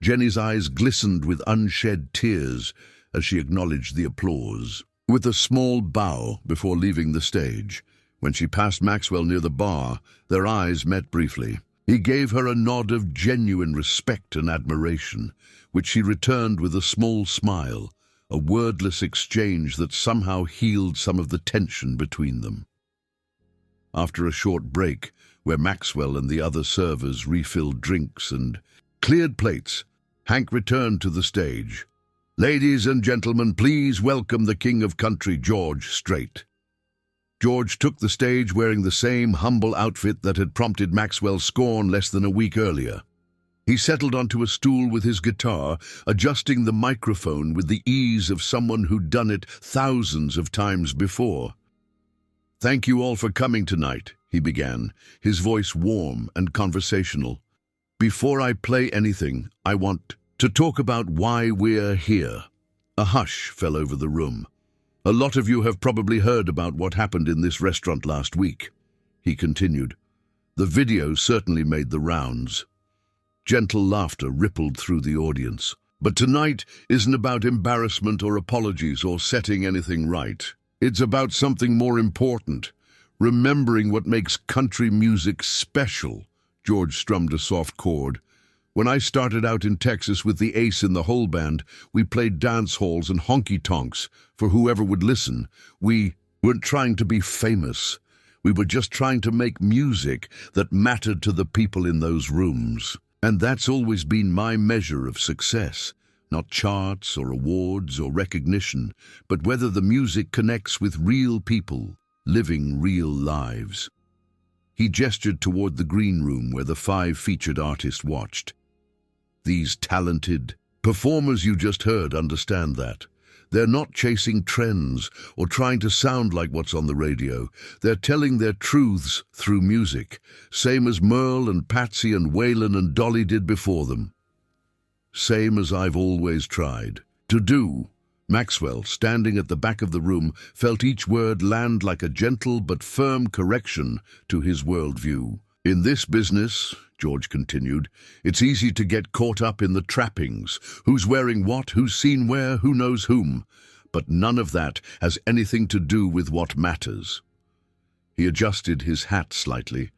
Jenny's eyes glistened with unshed tears as she acknowledged the applause, with a small bow before leaving the stage. When she passed Maxwell near the bar, their eyes met briefly. He gave her a nod of genuine respect and admiration, which she returned with a small smile, a wordless exchange that somehow healed some of the tension between them. After a short break, where Maxwell and the other servers refilled drinks and cleared plates, Hank returned to the stage. "Ladies and gentlemen, please welcome the King of Country, George Strait." George took the stage wearing the same humble outfit that had prompted Maxwell's scorn less than a week earlier. He settled onto a stool with his guitar, adjusting the microphone with the ease of someone who'd done it thousands of times before. "Thank you all for coming tonight," he began, his voice warm and conversational. "Before I play anything, I want to talk about why we're here." A hush fell over the room. "A lot of you have probably heard about what happened in this restaurant last week," he continued. "The video certainly made the rounds." Gentle laughter rippled through the audience. "But tonight isn't about embarrassment or apologies or setting anything right. It's about something more important, remembering what makes country music special." George strummed a soft chord. "When I started out in Texas with the Ace in the Hole Band, we played dance halls and honky-tonks for whoever would listen. We weren't trying to be famous. We were just trying to make music that mattered to the people in those rooms. And that's always been my measure of success. Not charts or awards or recognition, but whether the music connects with real people, living real lives." He gestured toward the green room where the 5 featured artists watched. "These talented performers you just heard understand that. They're not chasing trends or trying to sound like what's on the radio. They're telling their truths through music, same as Merle and Patsy and Waylon and Dolly did before them. Same as I've always tried to do." Maxwell, standing at the back of the room, felt each word land like a gentle but firm correction to his worldview. "In this business," George continued, "it's easy to get caught up in the trappings. Who's wearing what, who's seen where, who knows whom. But none of that has anything to do with what matters." He adjusted his hat slightly.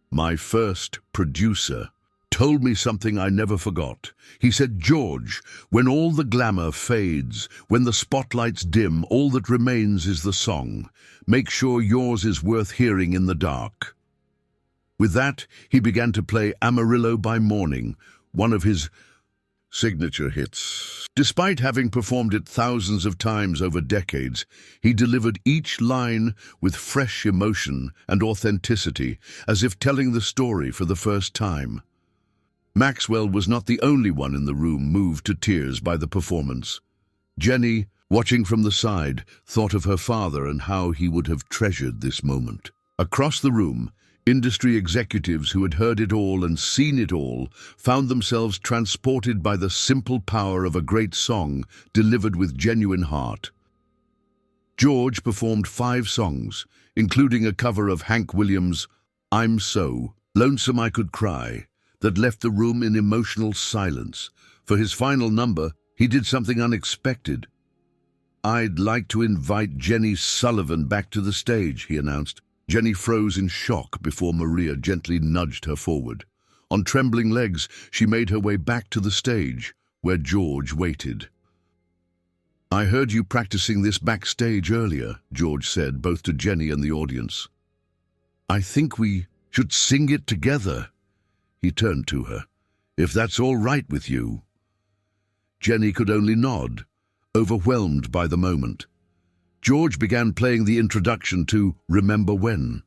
"My first producer told me something I never forgot. He said, 'George, when all the glamour fades, when the spotlights dim, all that remains is the song. Make sure yours is worth hearing in the dark.'" With that, he began to play Amarillo by Morning, one of his signature hits. Despite having performed it thousands of times over decades, he delivered each line with fresh emotion and authenticity, as if telling the story for the first time. Maxwell was not the only one in the room moved to tears by the performance. Jenny, watching from the side, thought of her father and how he would have treasured this moment. Across the room, industry executives who had heard it all and seen it all found themselves transported by the simple power of a great song delivered with genuine heart. George performed 5 songs, including a cover of Hank Williams' "I'm So Lonesome I Could Cry," that left the room in emotional silence. For his final number, he did something unexpected. "I'd like to invite Jenny Sullivan back to the stage," he announced. Jenny froze in shock before Maria gently nudged her forward. On trembling legs, she made her way back to the stage, where George waited. "I heard you practicing this backstage earlier," George said, both to Jenny and the audience. "I think we should sing it together." He turned to her. "If that's all right with you." Jenny could only nod, overwhelmed by the moment. George began playing the introduction to Remember When,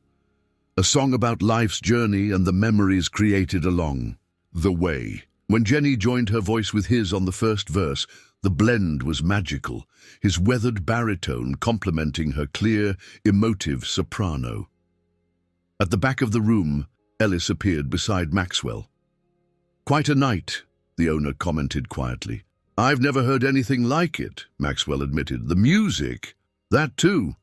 a song about life's journey and the memories created along the way. When Jenny joined her voice with his on the first verse, the blend was magical, his weathered baritone complementing her clear, emotive soprano. At the back of the room, Ellis appeared beside Maxwell. "Quite a night," the owner commented quietly. "I've never heard anything like it," Maxwell admitted. "The music, that too."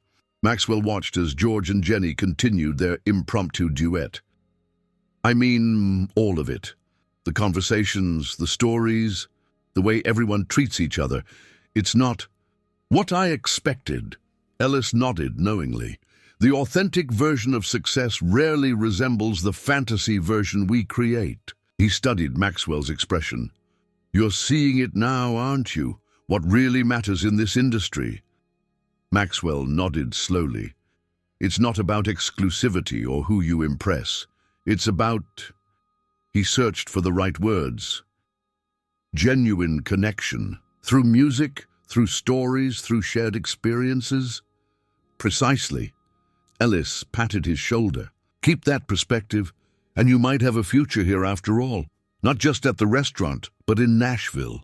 Maxwell watched as George and Jenny continued their impromptu duet. "I mean, all of it. The conversations, the stories, the way everyone treats each other. It's not what I expected." Ellis nodded knowingly. "The authentic version of success rarely resembles the fantasy version we create." He studied Maxwell's expression. "You're seeing it now, aren't you? What really matters in this industry?" Maxwell nodded slowly. "It's not about exclusivity or who you impress. It's about—" He searched for the right words. "Genuine connection. Through music, through stories, through shared experiences." "Precisely." Ellis patted his shoulder. "Keep that perspective, and you might have a future here after all. Not just at the restaurant, but in Nashville."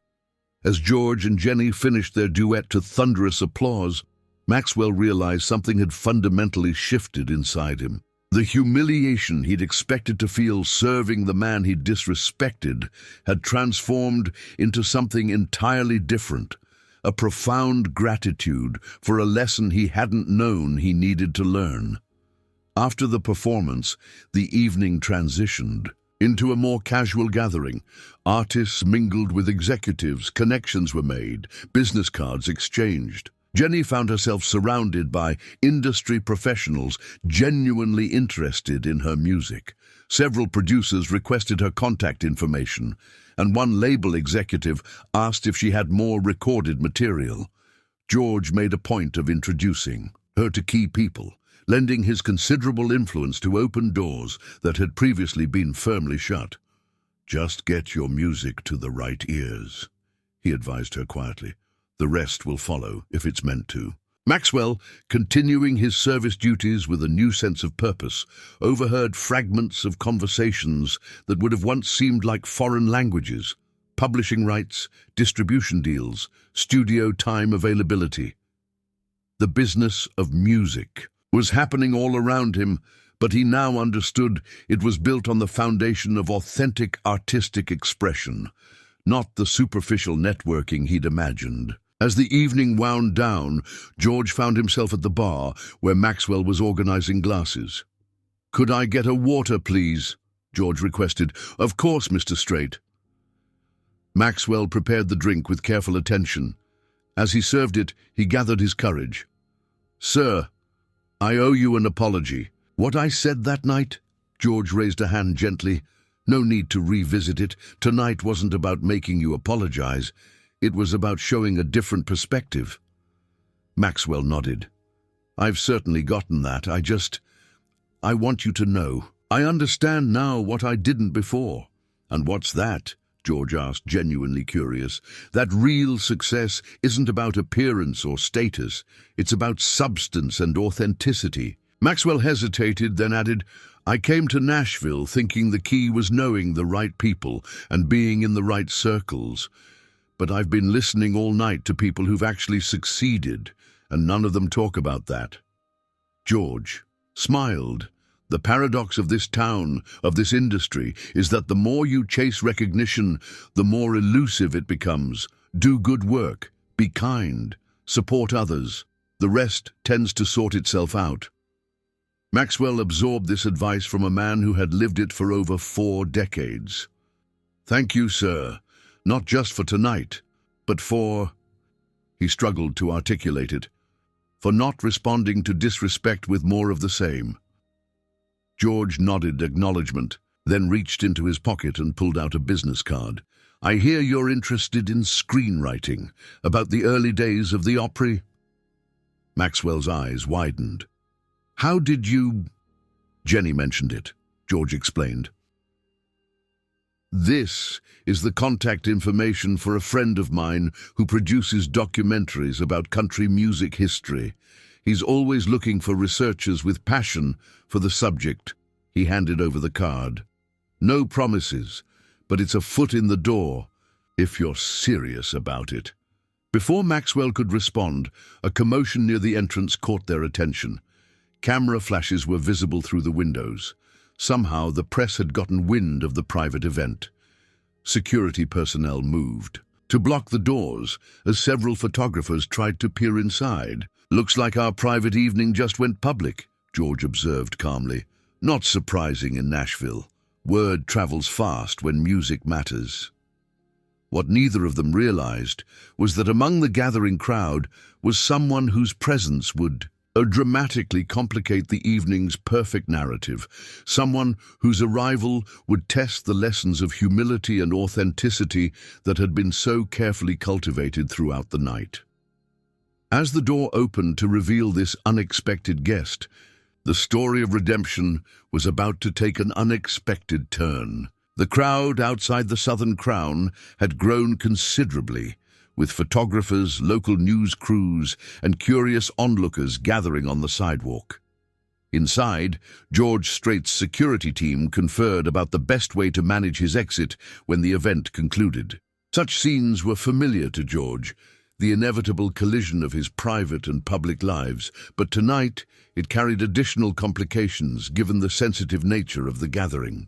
As George and Jenny finished their duet to thunderous applause, Maxwell realized something had fundamentally shifted inside him. The humiliation he'd expected to feel serving the man he'd disrespected had transformed into something entirely different, a profound gratitude for a lesson he hadn't known he needed to learn. After the performance, the evening transitioned into a more casual gathering. Artists mingled with executives, connections were made, business cards exchanged. Jenny found herself surrounded by industry professionals genuinely interested in her music. Several producers requested her contact information, and one label executive asked if she had more recorded material. George made a point of introducing her to key people, lending his considerable influence to open doors that had previously been firmly shut. "Just get your music to the right ears," he advised her quietly. "The rest will follow, if it's meant to." Maxwell, continuing his service duties with a new sense of purpose, overheard fragments of conversations that would have once seemed like foreign languages: publishing rights, distribution deals, studio time availability. The business of music was happening all around him, but he now understood it was built on the foundation of authentic artistic expression, not the superficial networking he'd imagined. As the evening wound down, George found himself at the bar where Maxwell was organizing glasses. "Could I get a water, please?" George requested. "Of course, Mr. Strait." Maxwell prepared the drink with careful attention. As he served it, he gathered his courage. "Sir, I owe you an apology. What I said that night?" George raised a hand gently. "No need to revisit it. Tonight wasn't about making you apologize. It was about showing a different perspective." Maxwell nodded. "I've certainly gotten that. I want you to know. I understand now what I didn't before." "And what's that?" George asked, genuinely curious. "That real success isn't about appearance or status. It's about substance and authenticity." Maxwell hesitated, then added, "I came to Nashville thinking the key was knowing the right people and being in the right circles. But I've been listening all night to people who've actually succeeded, and none of them talk about that." George smiled. "The paradox of this town, of this industry, is that the more you chase recognition, the more elusive it becomes. Do good work, be kind, support others. The rest tends to sort itself out." Maxwell absorbed this advice from a man who had lived it for over 4 decades. "Thank you, sir. Not just for tonight, but for—" he struggled to articulate it, "for not responding to disrespect with more of the same." George nodded acknowledgement, then reached into his pocket and pulled out a business card. "I hear you're interested in screenwriting, about the early days of the Opry?" Maxwell's eyes widened. "How did you—" "Jenny mentioned it," George explained. This is the contact information for a friend of mine who produces documentaries about country music history. He's always looking for researchers with passion for the subject." He handed over the card. "No promises, but it's a foot in the door, if you're serious about it." Before Maxwell could respond, a commotion near the entrance caught their attention. Camera flashes were visible through the windows. Somehow the press had gotten wind of the private event. Security personnel moved to block the doors as several photographers tried to peer inside. "Looks like our private evening just went public," George observed calmly. "Not surprising in Nashville. Word travels fast when music matters." What neither of them realized was that among the gathering crowd was someone whose presence would dramatically complicate the evening's perfect narrative, someone whose arrival would test the lessons of humility and authenticity that had been so carefully cultivated throughout the night. As the door opened to reveal this unexpected guest, the story of redemption was about to take an unexpected turn. The crowd outside the Southern Crown had grown considerably, with photographers, local news crews, and curious onlookers gathering on the sidewalk. Inside, George Strait's security team conferred about the best way to manage his exit when the event concluded. Such scenes were familiar to George, the inevitable collision of his private and public lives, but tonight it carried additional complications given the sensitive nature of the gathering.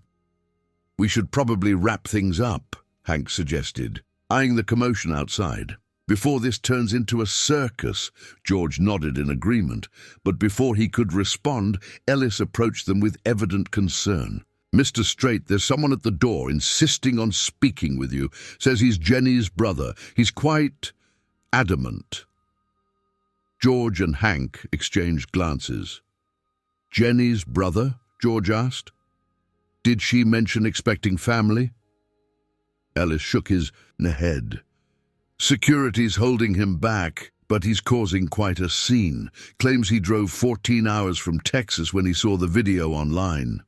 "We should probably wrap things up," Hank suggested, eyeing the commotion outside. "Before this turns into a circus." George nodded in agreement, but before he could respond, Ellis approached them with evident concern. "Mr. Strait, there's someone at the door insisting on speaking with you. Says he's Jenny's brother. He's quite adamant." George and Hank exchanged glances. "Jenny's brother?" George asked. "Did she mention expecting family?" Ellis shook his head. "Security's holding him back, but he's causing quite a scene. Claims he drove 14 hours from Texas when he saw the video online."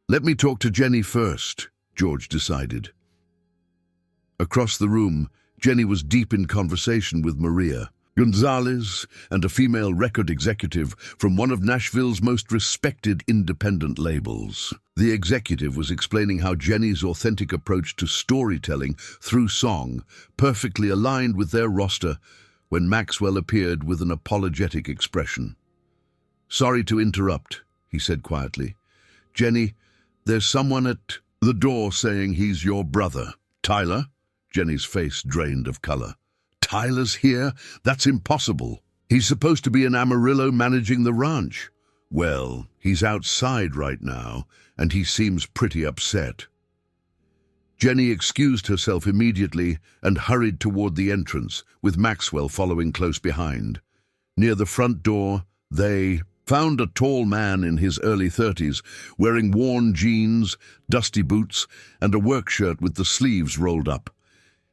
"Let me talk to Jenny first," George decided. Across the room, Jenny was deep in conversation with Maria Gonzalez and a female record executive from one of Nashville's most respected independent labels. The executive was explaining how Jenny's authentic approach to storytelling through song perfectly aligned with their roster when Maxwell appeared with an apologetic expression. "Sorry to interrupt," he said quietly. "Jenny, there's someone at the door saying he's your brother." "Tyler?" Jenny's face drained of color. "Tyler's here? That's impossible. He's supposed to be in Amarillo managing the ranch." "Well, he's outside right now, and he seems pretty upset." Jenny excused herself immediately and hurried toward the entrance, with Maxwell following close behind. Near the front door, they found a tall man in his early 30s, wearing worn jeans, dusty boots, and a work shirt with the sleeves rolled up.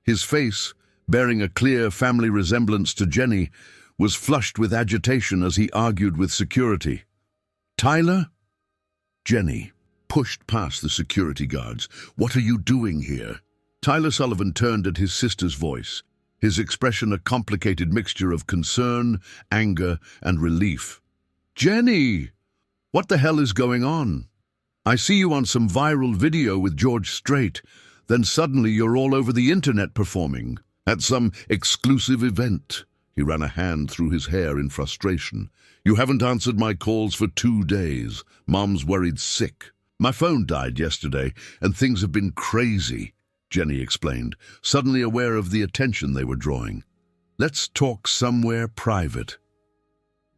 His face, bearing a clear family resemblance to Jenny, was flushed with agitation as he argued with security. "Tyler?" Jenny pushed past the security guards. "What are you doing here?" Tyler Sullivan turned at his sister's voice, his expression a complicated mixture of concern, anger, and relief. "Jenny! What the hell is going on? I see you on some viral video with George Strait, then suddenly you're all over the internet performing. At some exclusive event." He ran a hand through his hair in frustration. "You haven't answered my calls for 2 days. Mom's worried sick. My phone died yesterday, and things have been crazy," Jenny explained, suddenly aware of the attention they were drawing. "Let's talk somewhere private."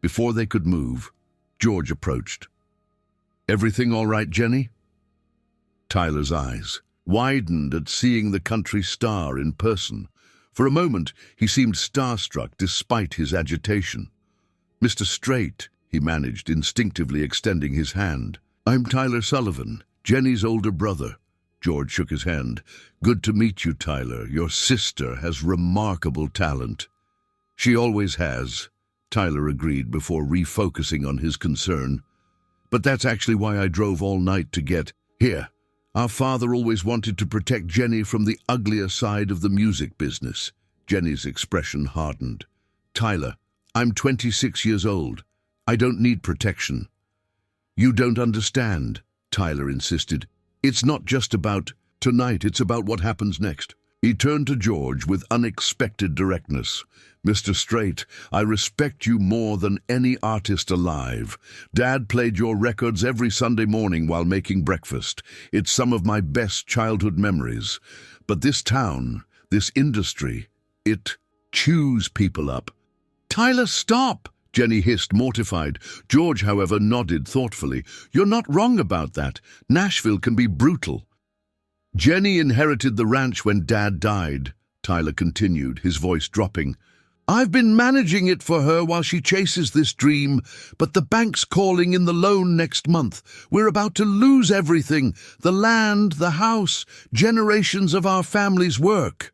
Before they could move, George approached. "Everything all right, Jenny?" Tyler's eyes widened at seeing the country star in person. For a moment, he seemed starstruck despite his agitation. "Mr. Strait," he managed, instinctively extending his hand. "I'm Tyler Sullivan, Jenny's older brother." George shook his hand. "Good to meet you, Tyler. Your sister has remarkable talent." "She always has," Tyler agreed before refocusing on his concern. "But that's actually why I drove all night to get here. Our father always wanted to protect Jenny from the uglier side of the music business. Jenny's expression hardened. Tyler, I'm 26 years old. I don't need protection. You don't understand, Tyler insisted. It's not just about tonight, it's about what happens next. He turned to George with unexpected directness. Mr. Strait, I respect you more than any artist alive. Dad played your records every Sunday morning while making breakfast. It's some of my best childhood memories. But this town, this industry, it chews people up. Tyler, stop! Jenny hissed, mortified. George, however, nodded thoughtfully. You're not wrong about that. Nashville can be brutal. Jenny inherited the ranch when Dad died, Tyler continued, his voice dropping. I've been managing it for her while she chases this dream, but the bank's calling in the loan next month. We're about to lose everything, the land, the house, generations of our family's work.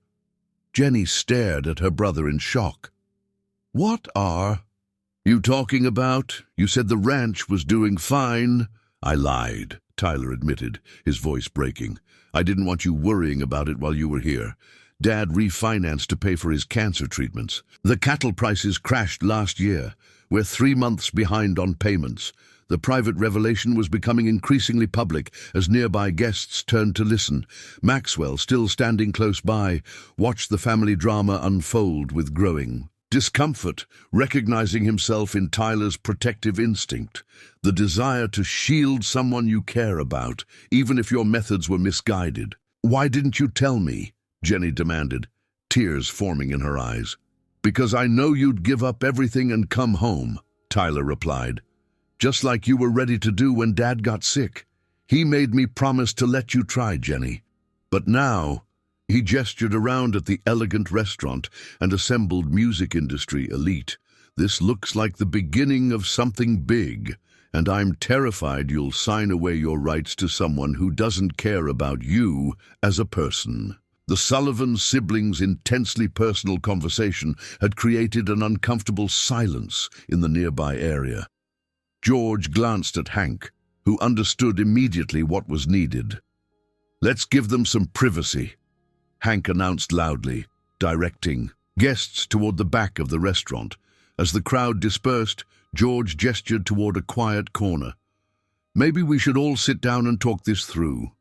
Jenny stared at her brother in shock. What are you talking about? You said the ranch was doing fine. I lied, Tyler admitted, his voice breaking. I didn't want you worrying about it while you were here. Dad refinanced to pay for his cancer treatments. The cattle prices crashed last year. We're 3 months behind on payments. The private revelation was becoming increasingly public as nearby guests turned to listen. Maxwell, still standing close by, watched the family drama unfold with growing discomfort, recognizing himself in Tyler's protective instinct, the desire to shield someone you care about, even if your methods were misguided. Why didn't you tell me? Jenny demanded, tears forming in her eyes. Because I know you'd give up everything and come home, Tyler replied. Just like you were ready to do when Dad got sick. He made me promise to let you try, Jenny. But now, he gestured around at the elegant restaurant and assembled music industry elite. This looks like the beginning of something big, and I'm terrified you'll sign away your rights to someone who doesn't care about you as a person. The Sullivan siblings' intensely personal conversation had created an uncomfortable silence in the nearby area. George glanced at Hank, who understood immediately what was needed. Let's give them some privacy, Hank announced loudly, directing guests toward the back of the restaurant. As the crowd dispersed, George gestured toward a quiet corner. Maybe we should all sit down and talk this through.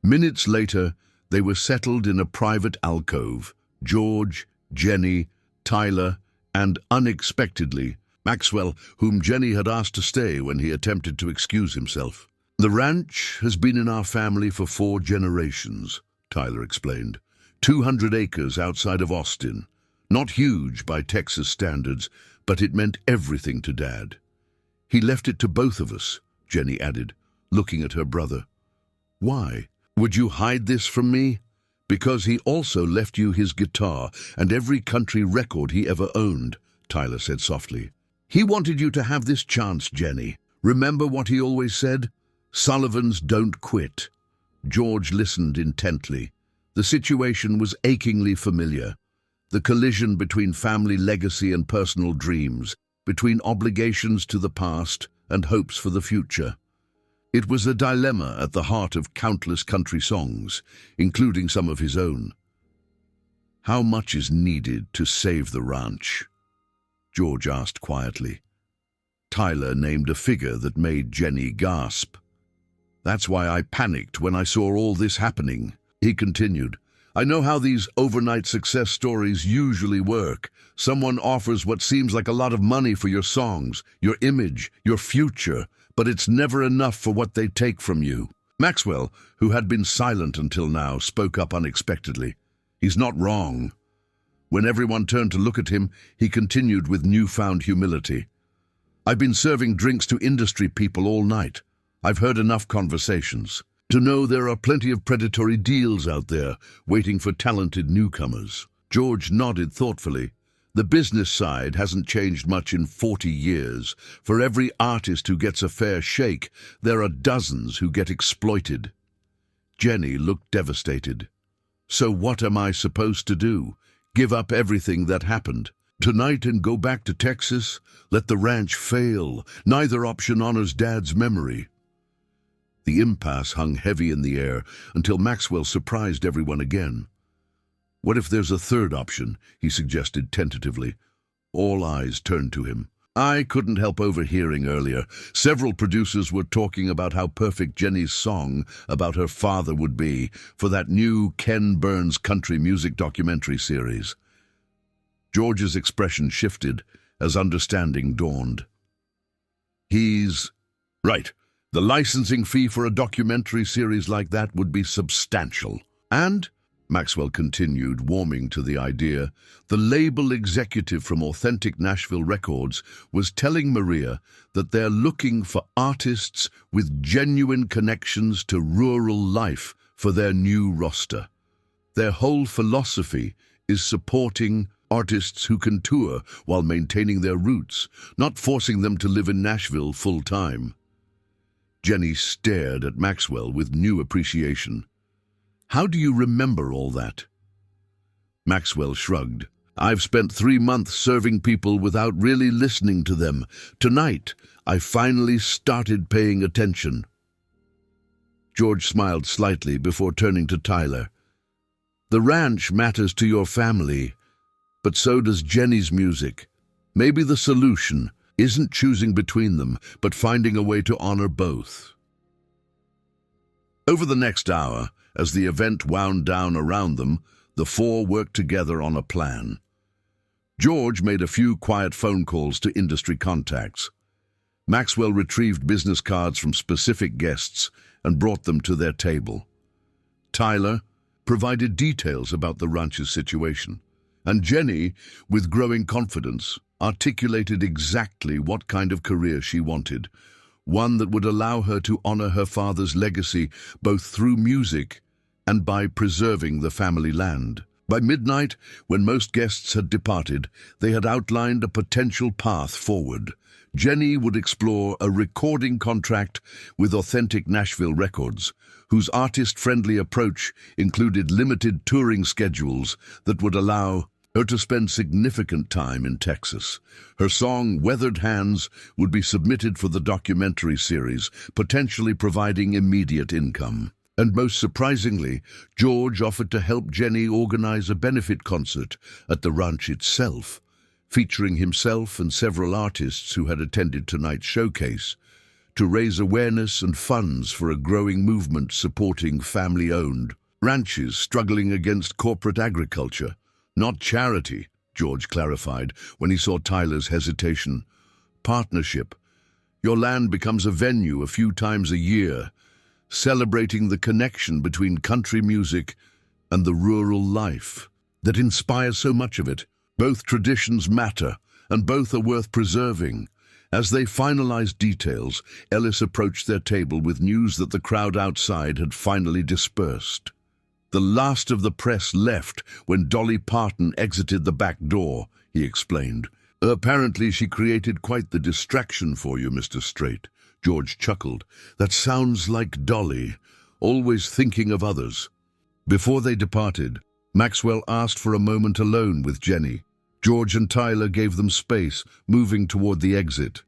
Minutes later, they were settled in a private alcove. George, Jenny, Tyler, and, unexpectedly, Maxwell, whom Jenny had asked to stay when he attempted to excuse himself. The ranch has been in our family for 4 generations, Tyler explained. 200 acres outside of Austin. Not huge by Texas standards, but it meant everything to Dad. He left it to both of us, Jenny added, looking at her brother. Why? Would you hide this from me? Because he also left you his guitar and every country record he ever owned, Tyler said softly. He wanted you to have this chance, Jenny. Remember what he always said? Sullivans don't quit. George listened intently. The situation was achingly familiar. The collision between family legacy and personal dreams, between obligations to the past and hopes for the future. It was a dilemma at the heart of countless country songs, including some of his own. How much is needed to save the ranch? George asked quietly. Tyler named a figure that made Jenny gasp. That's why I panicked when I saw all this happening, he continued. I know how these overnight success stories usually work. Someone offers what seems like a lot of money for your songs, your image, your future, but it's never enough for what they take from you. Maxwell, who had been silent until now, spoke up unexpectedly. He's not wrong. When everyone turned to look at him, he continued with newfound humility. I've been serving drinks to industry people all night. I've heard enough conversations to know there are plenty of predatory deals out there waiting for talented newcomers. George nodded thoughtfully. The business side hasn't changed much in 40 years. For every artist who gets a fair shake, there are dozens who get exploited. Jenny looked devastated. So what am I supposed to do? Give up everything that happened? Tonight and go back to Texas? Let the ranch fail? Neither option honors Dad's memory. The impasse hung heavy in the air until Maxwell surprised everyone again. "What if there's a third option?" he suggested tentatively. All eyes turned to him. "I couldn't help overhearing earlier. Several producers were talking about how perfect Jenny's song about her father would be for that new Ken Burns country music documentary series." George's expression shifted as understanding dawned. "He's right. The licensing fee for a documentary series like that would be substantial. And," Maxwell continued, warming to the idea, "the label executive from Authentic Nashville Records was telling Maria that they're looking for artists with genuine connections to rural life for their new roster. Their whole philosophy is supporting artists who can tour while maintaining their roots, not forcing them to live in Nashville full-time." Jenny stared at Maxwell with new appreciation. "How do you remember all that?" Maxwell shrugged. "I've spent 3 months serving people without really listening to them. Tonight, I finally started paying attention." George smiled slightly before turning to Tyler. "The ranch matters to your family, but so does Jenny's music. Maybe the solution isn't choosing between them, but finding a way to honor both." Over the next hour, as the event wound down around them, the four worked together on a plan. George made a few quiet phone calls to industry contacts. Maxwell retrieved business cards from specific guests and brought them to their table. Tyler provided details about the ranch's situation, and Jenny, with growing confidence, articulated exactly what kind of career she wanted, one that would allow her to honor her father's legacy both through music and by preserving the family land. By midnight, when most guests had departed, they had outlined a potential path forward. Jenny would explore a recording contract with Authentic Nashville Records, whose artist-friendly approach included limited touring schedules that would allow her to spend significant time in Texas. Her song, Weathered Hands, would be submitted for the documentary series, potentially providing immediate income. And most surprisingly, George offered to help Jenny organize a benefit concert at the ranch itself, featuring himself and several artists who had attended tonight's showcase, to raise awareness and funds for a growing movement supporting family-owned ranches struggling against corporate agriculture. "Not charity," George clarified when he saw Tyler's hesitation. "Partnership. Your land becomes a venue a few times a year, celebrating the connection between country music and the rural life that inspires so much of it. Both traditions matter, and both are worth preserving." As they finalized details, Ellis approached their table with news that the crowd outside had finally dispersed. "The last of the press left when Dolly Parton exited the back door," he explained. "Apparently she created quite the distraction for you, Mr. Strait." George chuckled. "That sounds like Dolly, always thinking of others." Before they departed, Maxwell asked for a moment alone with Jenny. George and Tyler gave them space, moving toward the exit.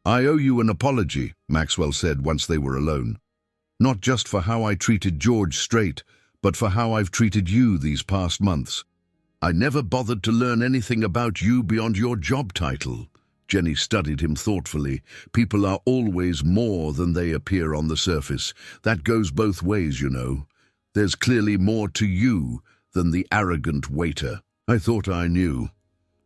"I owe you an apology," Maxwell said once they were alone. "Not just for how I treated George Strait, but for how I've treated you these past months. I never bothered to learn anything about you beyond your job title." Jenny studied him thoughtfully. "People are always more than they appear on the surface. That goes both ways, you know. There's clearly more to you than the arrogant waiter." "I thought I knew."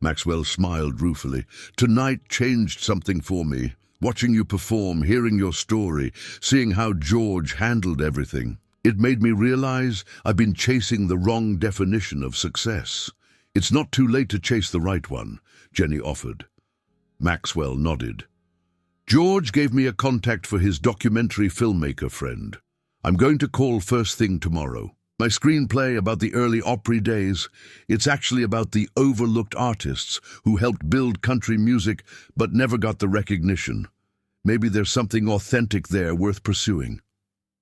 Maxwell smiled ruefully. "Tonight changed something for me. Watching you perform, hearing your story, seeing how George handled everything. It made me realize I've been chasing the wrong definition of success." "It's not too late to chase the right one," Jenny offered. Maxwell nodded. "George gave me a contact for his documentary filmmaker friend. I'm going to call first thing tomorrow. My screenplay about the early Opry days, it's actually about the overlooked artists who helped build country music but never got the recognition. Maybe there's something authentic there worth pursuing."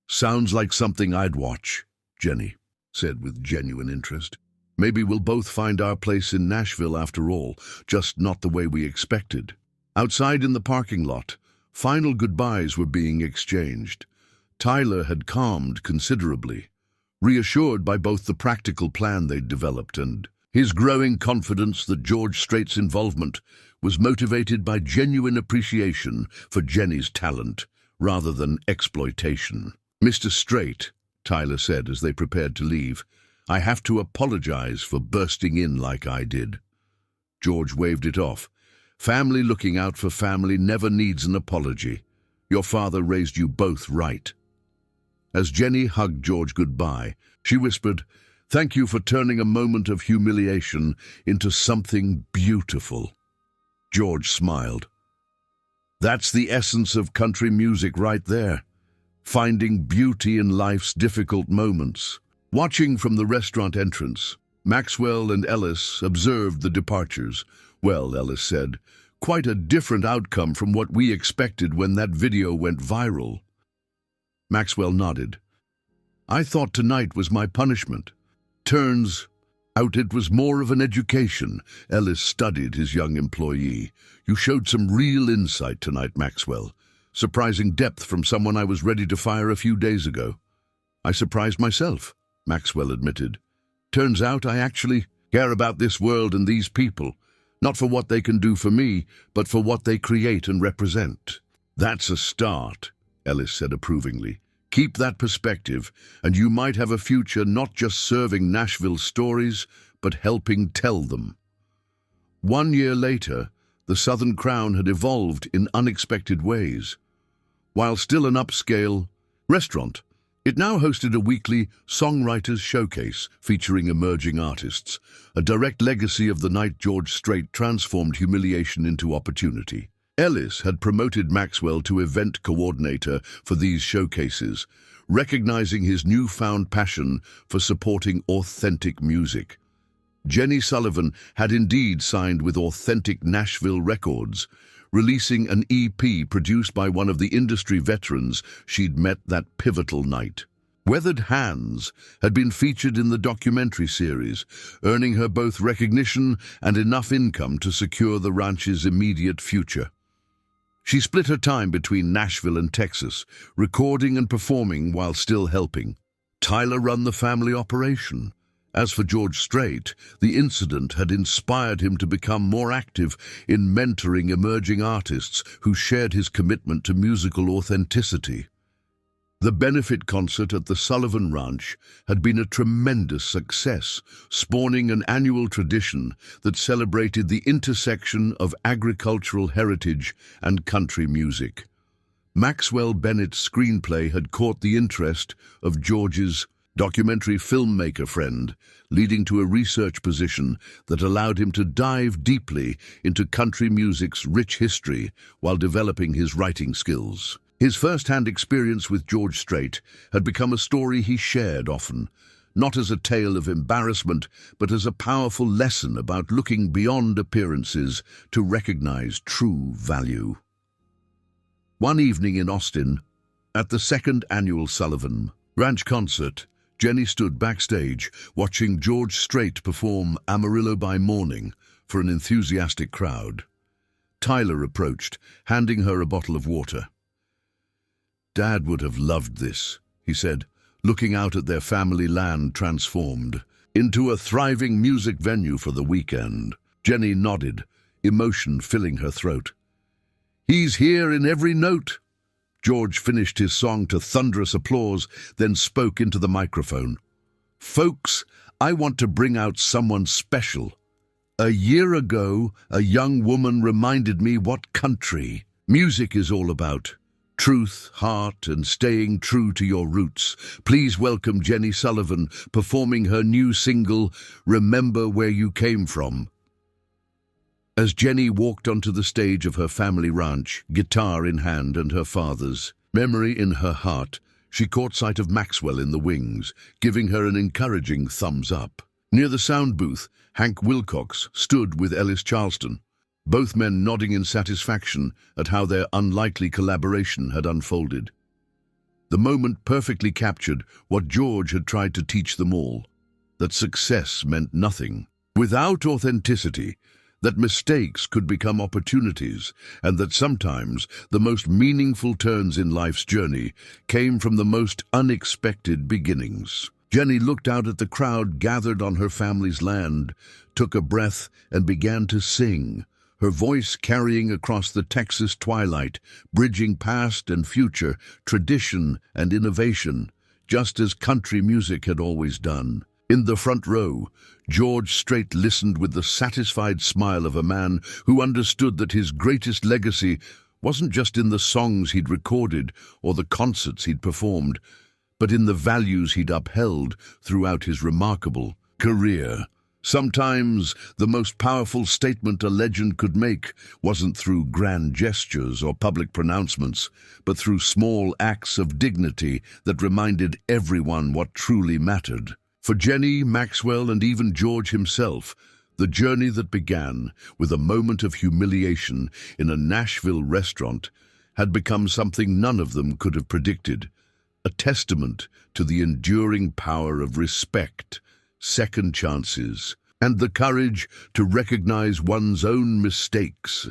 "Sounds like something I'd watch," Jenny said with genuine interest. "Maybe we'll both find our place in Nashville after all, just not the way we expected." Outside in the parking lot, final goodbyes were being exchanged. Tyler had calmed considerably, reassured by both the practical plan they'd developed and his growing confidence that George Strait's involvement was motivated by genuine appreciation for Jenny's talent rather than exploitation. "Mr. Strait," Tyler said as they prepared to leave, "I have to apologize for bursting in like I did." George waved it off. "Family looking out for family never needs an apology. Your father raised you both right." As Jenny hugged George goodbye, she whispered, "Thank you for turning a moment of humiliation into something beautiful." George smiled. "That's the essence of country music right there, finding beauty in life's difficult moments." Watching from the restaurant entrance, Maxwell and Ellis observed the departures. "Well," Ellis said, "quite a different outcome from what we expected when that video went viral." Maxwell nodded. "I thought tonight was my punishment. Turns out it was more of an education." Ellis studied his young employee. "You showed some real insight tonight, Maxwell. Surprising depth from someone I was ready to fire a few days ago." "I surprised myself," Maxwell admitted. "Turns out I actually care about this world and these people, not for what they can do for me, but for what they create and represent." "That's a start," Ellis said approvingly. "Keep that perspective, and you might have a future not just serving Nashville stories, but helping tell them." 1 year later, the Southern Crown had evolved in unexpected ways. While still an upscale restaurant, it now hosted a weekly songwriters showcase featuring emerging artists, a direct legacy of the night George Strait transformed humiliation into opportunity. Ellis had promoted Maxwell to event coordinator for these showcases, recognizing his newfound passion for supporting authentic music. Jenny Sullivan had indeed signed with Authentic Nashville Records, releasing an EP produced by one of the industry veterans she'd met that pivotal night. Weathered Hands had been featured in the documentary series, earning her both recognition and enough income to secure the ranch's immediate future. She split her time between Nashville and Texas, recording and performing while still helping. Tyler ran the family operation. As for George Strait, the incident had inspired him to become more active in mentoring emerging artists who shared his commitment to musical authenticity. The benefit concert at the Sullivan Ranch had been a tremendous success, spawning an annual tradition that celebrated the intersection of agricultural heritage and country music. Maxwell Bennett's screenplay had caught the interest of George's documentary filmmaker friend, leading to a research position that allowed him to dive deeply into country music's rich history while developing his writing skills. His first-hand experience with George Strait had become a story he shared often, not as a tale of embarrassment, but as a powerful lesson about looking beyond appearances to recognize true value. One evening in Austin, at the second annual Sullivan Ranch concert, Jenny stood backstage watching George Strait perform Amarillo by Morning for an enthusiastic crowd. Tyler approached, handing her a bottle of water. "Dad would have loved this," he said, looking out at their family land transformed into a thriving music venue for the weekend. Jenny nodded, emotion filling her throat. "He's here in every note." George finished his song to thunderous applause, then spoke into the microphone. "Folks, I want to bring out someone special. A year ago, a young woman reminded me what country music is all about. Truth, heart, and staying true to your roots. Please welcome Jenny Sullivan performing her new single, Remember Where You Came From." As Jenny walked onto the stage of her family ranch, guitar in hand and her father's memory in her heart, she caught sight of Maxwell in the wings, giving her an encouraging thumbs up. Near the sound booth, Hank Wilcox stood with Ellis Charleston, both men nodding in satisfaction at how their unlikely collaboration had unfolded. The moment perfectly captured what George had tried to teach them all, that success meant nothing without authenticity. that mistakes could become opportunities, and that sometimes the most meaningful turns in life's journey came from the most unexpected beginnings. Jenny looked out at the crowd gathered on her family's land, took a breath, and began to sing, her voice carrying across the Texas twilight, bridging past and future, tradition and innovation, just as country music had always done. In the front row, George Strait listened with the satisfied smile of a man who understood that his greatest legacy wasn't just in the songs he'd recorded or the concerts he'd performed, but in the values he'd upheld throughout his remarkable career. Sometimes the most powerful statement a legend could make wasn't through grand gestures or public pronouncements, but through small acts of dignity that reminded everyone what truly mattered. For Jenny, Maxwell, and even George himself, the journey that began with a moment of humiliation in a Nashville restaurant had become something none of them could have predicted, a testament to the enduring power of respect, second chances, and the courage to recognize one's own mistakes.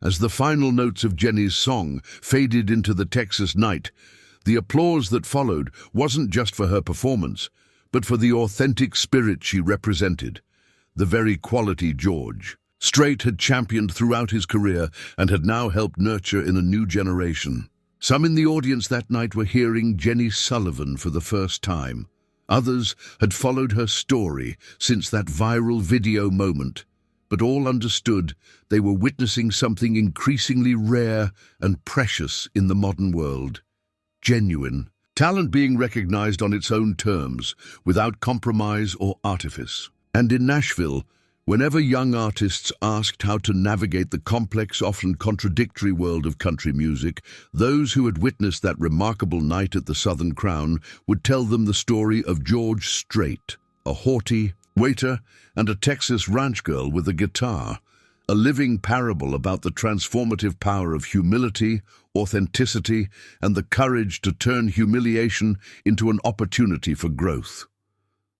As the final notes of Jenny's song faded into the Texas night, the applause that followed wasn't just for her performance, but for the authentic spirit she represented, the very quality George Strait had championed throughout his career and had now helped nurture in a new generation. Some in the audience that night were hearing Jenny Sullivan for the first time. Others had followed her story since that viral video moment, but all understood they were witnessing something increasingly rare and precious in the modern world. Genuine talent being recognized on its own terms, without compromise or artifice. And in Nashville, whenever young artists asked how to navigate the complex, often contradictory world of country music, those who had witnessed that remarkable night at the Southern Crown would tell them the story of George Strait, a haughty waiter and a Texas ranch girl with a guitar, a living parable about the transformative power of humility, authenticity, and the courage to turn humiliation into an opportunity for growth.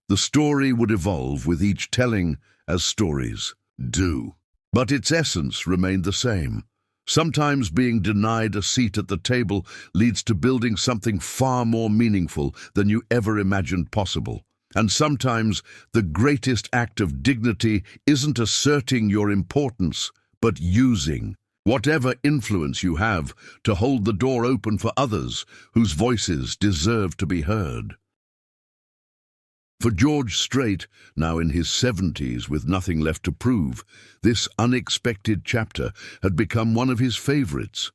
The story would evolve with each telling, as stories do. But its essence remained the same. Sometimes being denied a seat at the table leads to building something far more meaningful than you ever imagined possible. And sometimes the greatest act of dignity isn't asserting your importance, but using whatever influence you have to hold the door open for others whose voices deserve to be heard. For George Strait, now in his 70s with nothing left to prove, this unexpected chapter had become one of his favorites,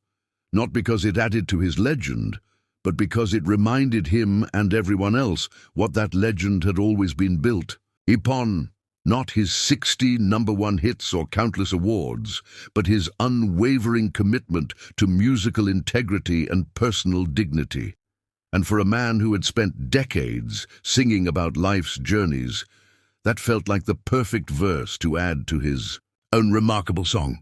not because it added to his legend, but because it reminded him and everyone else what that legend had always been built upon. Not his 60 number-one hits or countless awards, but his unwavering commitment to musical integrity and personal dignity. And for a man who had spent decades singing about life's journeys, that felt like the perfect verse to add to his own remarkable song.